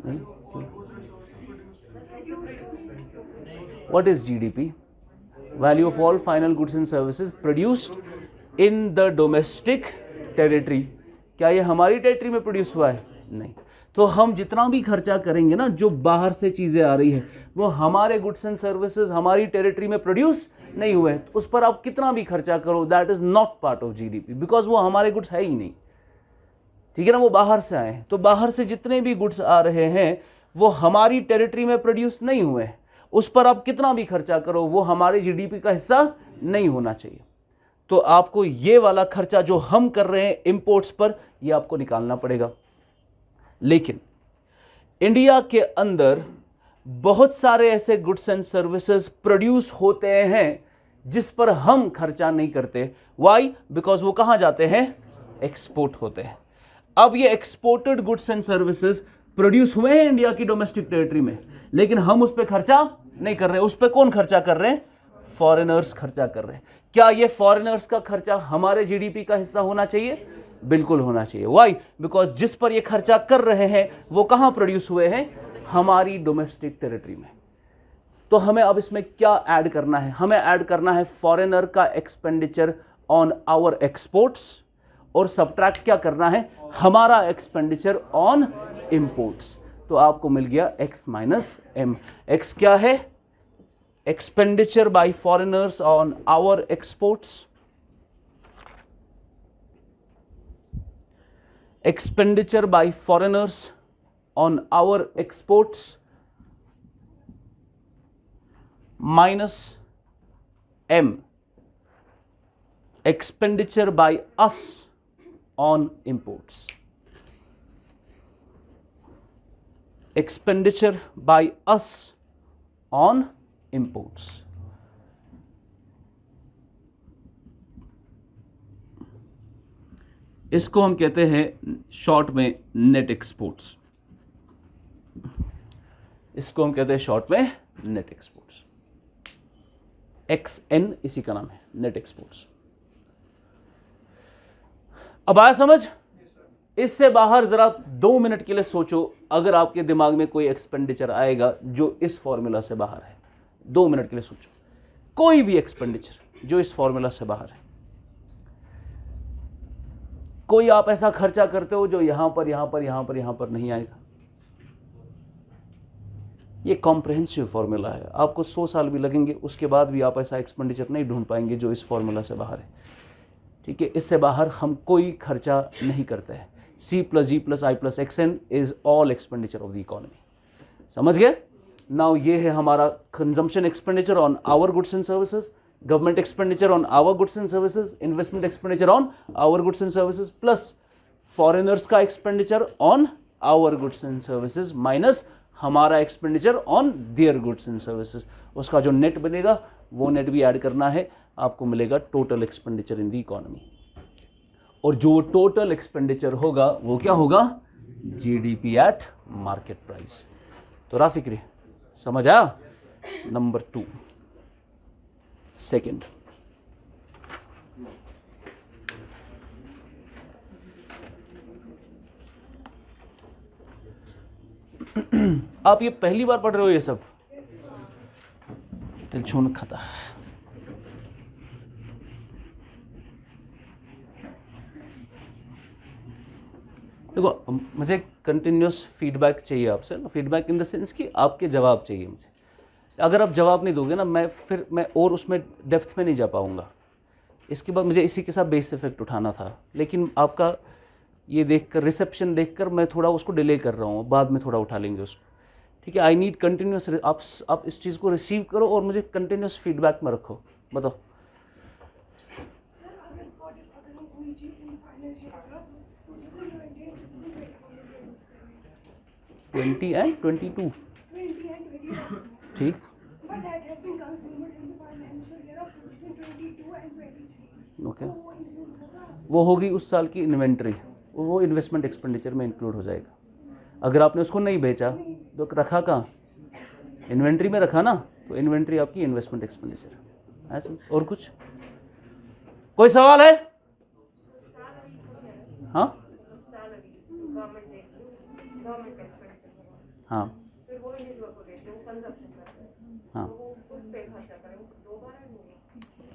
नहीं? What is GDP? Value of all final goods and services produced in the domestic territory. क्या ये हमारी टेरिटरी में प्रोड्यूस हुआ है? नहीं। तो हम जितना भी खर्चा करेंगे ना, जो बाहर से चीजें आ रही है, वो हमारे गुड्स एंड सर्विसेज हमारी टेरिटरी में प्रोड्यूस नहीं हुए, तो उस पर आप कितना भी खर्चा करो, that is not part of GDP, because वो हमारे गुड्स है ही नहीं। ठीक है ना? वो बाहर से आए हैं। तो बाहर से जितने भी गुड्स आ रहे हैं वो हमारी टेरिटरी में प्रोड्यूस नहीं हुए, उस पर आप कितना भी खर्चा करो वो हमारे जीडीपी का हिस्सा नहीं होना चाहिए। तो आपको ये वाला खर्चा जो हम कर रहे हैं इंपोर्ट्स पर, ये आपको निकालना पड़ेगा। लेकिन इंडिया के अंदर बहुत सारे ऐसे गुड्स एंड सर्विसेज प्रोड्यूस होते हैं जिस पर हम खर्चा नहीं करते। वाई? बिकॉज वो कहां जाते हैं? एक्सपोर्ट होते हैं। अब ये exported goods and services produce हुए हैं इंडिया की डोमेस्टिक टेरिटरी में, लेकिन हम उस पर खर्चा नहीं कर रहे। उस पर कौन खर्चा कर रहे हैं? फॉरेनर्स खर्चा कर रहे हैं। क्या ये फॉरेनर्स का खर्चा हमारे जीडीपी का हिस्सा होना चाहिए? बिल्कुल होना चाहिए। वाई? बिकॉज जिस पर ये खर्चा कर रहे हैं वो कहां प्रोड्यूस हुए हैं? हमारी डोमेस्टिक टेरिटरी में। तो हमें अब इसमें क्या ऐड करना है? हमें ऐड करना है फॉरेनर का एक्सपेंडिचर ऑन आवर एक्सपोर्ट्स, और सब्ट्रैक्ट क्या करना है? हमारा एक्सपेंडिचर ऑन इंपोर्ट्स। तो आपको मिल गया x माइनस m। x क्या है? Expenditure by foreigners on our exports, expenditure by foreigners on our exports minus m, expenditure by us on imports, expenditure by us on imports। इसको हम कहते हैं short में नेट एक्सपोर्ट्स, इसको हम कहते हैं शॉर्ट में नेट एक्सपोर्ट्स, XN इसी का नाम है, नेट एक्सपोर्ट्स। अब आया समझ? इससे बाहर जरा 2 मिनट के लिए सोचो, अगर आपके दिमाग में कोई एक्सपेंडिचर आएगा जो इस फॉर्मूला से बाहर है, 2 मिनट के लिए सोचो, कोई भी एक्सपेंडिचर जो इस फॉर्मूला से बाहर है। कोई आप ऐसा खर्चा करते हो जो यहां पर यहां पर यहां पर यहां पर नहीं आएगा। ये कॉम्प्रहेंसिव फॉर्मूला है, आपको 100 साल भी लगेंगे उसके बाद भी आप ऐसा एक्सपेंडिचर नहीं ढूंढ पाएंगे जो इस फॉर्मूला से बाहर है। ठीक है, इससे बाहर हम कोई खर्चा नहीं करते हैं। C+G+I+XN is all expenditure of the economy. समझ गए? नाउ ये है हमारा consumption expenditure on our goods and services, government expenditure on our goods and services, investment expenditure on our goods and services, plus foreigners का expenditure on our goods and services minus हमारा expenditure on their goods and services. उसका जो net बनेगा वो net भी add करना है, आपको मिलेगा total expenditure in the economy. और जो टोटल एक्सपेंडिचर होगा वो क्या होगा? GDP eight market price. तो राफिक्री समझ आया? नंबर 2 सेकेंड, आप ये पहली बार पढ़ रहे हो ये सब? दिल छून खाता। देखो, मुझे कंटिन्यूस फीडबैक चाहिए आपसे, फीडबैक इन द सेंस कि आपके जवाब चाहिए मुझे। अगर आप जवाब नहीं दोगे ना, मैं और उसमें डेप्थ में नहीं जा पाऊंगा। इसके बाद मुझे इसी के साथ बेस इफेक्ट उठाना था, लेकिन आपका ये देखकर, रिसेप्शन देखकर मैं थोड़ा उसको डिले कर रहा हूँ, बाद में थोड़ा उठा लेंगे उसको। ठीक है, आई नीड कंटिन्यूस, आप इस चीज़ को रिसीव करो और मुझे कंटिन्यूस फीडबैक में रखो। बताओ। 20 and 22 ठीक, ओके, वो होगी उस साल की इन्वेंट्री, वो इन्वेस्टमेंट एक्सपेंडिचर में इंक्लूड हो जाएगा। अगर आपने उसको नहीं बेचा तो रखा कहाँ? इन्वेंट्री में रखा ना, तो इन्वेंट्री आपकी इन्वेस्टमेंट एक्सपेंडिचर। ऐसे और कुछ कोई सवाल है? हाँ हाँ हाँ,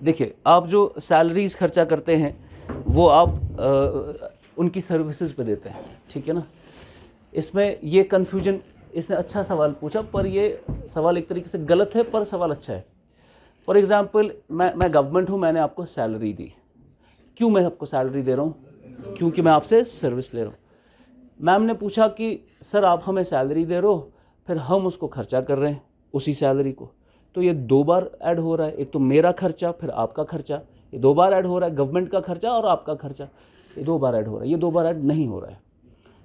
देखिए, आप जो सैलरीज खर्चा करते हैं वो आप उनकी सर्विसेज पे देते हैं, ठीक है ना। इसमें ये कन्फ्यूजन, इसने अच्छा सवाल पूछा, पर ये सवाल एक तरीके से गलत है, पर सवाल अच्छा है। फॉर एग्जांपल, मैं गवर्नमेंट हूँ, मैंने आपको सैलरी दी। क्यों मैं आपको सैलरी दे रहा हूँ? क्योंकि मैं आपसे सर्विस ले रहा हूँ। मैम ने पूछा कि सर आप हमें सैलरी दे रहे हो, फिर हम उसको खर्चा कर रहे हैं उसी सैलरी को, तो ये 2 बार ऐड हो रहा है। एक तो मेरा खर्चा, फिर आपका खर्चा, ये 2 बार ऐड हो रहा है। गवर्नमेंट का खर्चा और आपका खर्चा, ये 2 बार ऐड हो रहा है। ये 2 बार ऐड नहीं हो रहा है,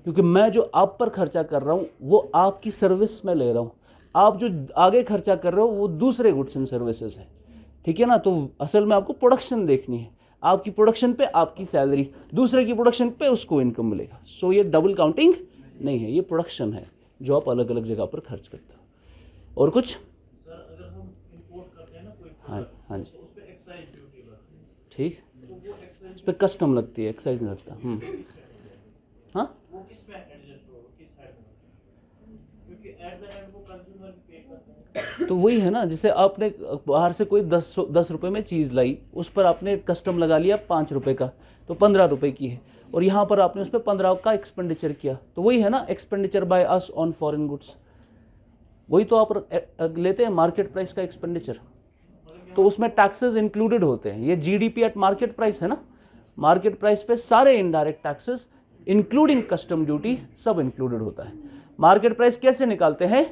क्योंकि मैं जो आप पर खर्चा कर रहा हूँ वो आपकी सर्विस में ले रहा हूँ। आप जो आगे खर्चा कर रहे हो वो दूसरे गुड्स एंड सर्विसेज है, ठीक है ना। तो असल में आपको प्रोडक्शन देखनी है, आपकी प्रोडक्शन पे आपकी सैलरी, दूसरे की प्रोडक्शन पे उसको इनकम मिलेगा। सो ये डबल काउंटिंग नहीं है, ये प्रोडक्शन है जो आप अलग अलग जगह पर खर्च करते हो। और कुछ? सर, अगर हम इंपोर्ट करते हैं ना कोई हाँ हाँ जी, तो उस पे एक्साइज ड्यूटी लगती है, ठीक, तो वो एक्साइज उस पर कस्टम लगती है, एक्साइज नहीं लगता। हाँ, वो किस में एडजस्ट होगा, किस साइड में? क्योंकि एट द एंड वो कंज्यूमर पे करता है। तो वही है ना, जैसे आपने बाहर से कोई 10 रुपये में चीज़ लाई, उस पर आपने कस्टम लगा लिया 5 रुपये का, तो 15 रुपये की है, और यहाँ पर आपने उस पर 15 का एक्सपेंडिचर किया, तो वही है ना expenditure by us on foreign goods. वही तो आप लेते हैं मार्केट प्राइस का एक्सपेंडिचर, तो उसमें टैक्सेस इंक्लूडेड होते हैं। ये GDP एट मार्केट प्राइस है ना, मार्केट प्राइस पे सारे indirect taxes including custom duty सब इंक्लूडेड होता है। मार्केट प्राइस कैसे निकालते हैं?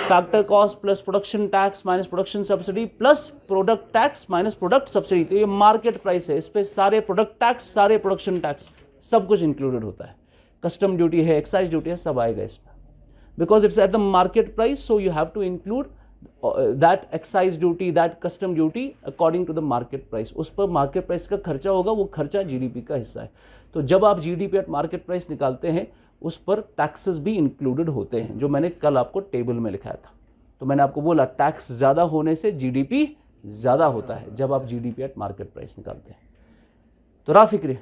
Factor cost plus production tax minus production subsidy plus product tax minus product subsidy, तो ये मार्केट प्राइस है। इस पे सारे प्रोडक्ट टैक्स, सारे प्रोडक्शन टैक्स, सब कुछ इंक्लूडेड होता है। कस्टम ड्यूटी है, एक्साइज ड्यूटी है, सब आएगा इसमें, because it's at the market price, so you have to include that excise duty, that custom duty according to the market price, उस पर मार्केट प्राइस का खर्चा होगा, वो खर्चा जीडीपी का हिस्सा है। तो जब आप जीडीपी एट मार्केट प्राइस निकालते हैं उस पर टैक्सेस भी इंक्लूडेड होते हैं, जो मैंने कल आपको टेबल में लिखाया था। तो मैंने आपको बोला टैक्स ज़्यादा होने से जीडीपी ज़्यादा होता है जब आप जीडीपी एट मार्केट प्राइस निकालते हैं। तो रहा फिक्र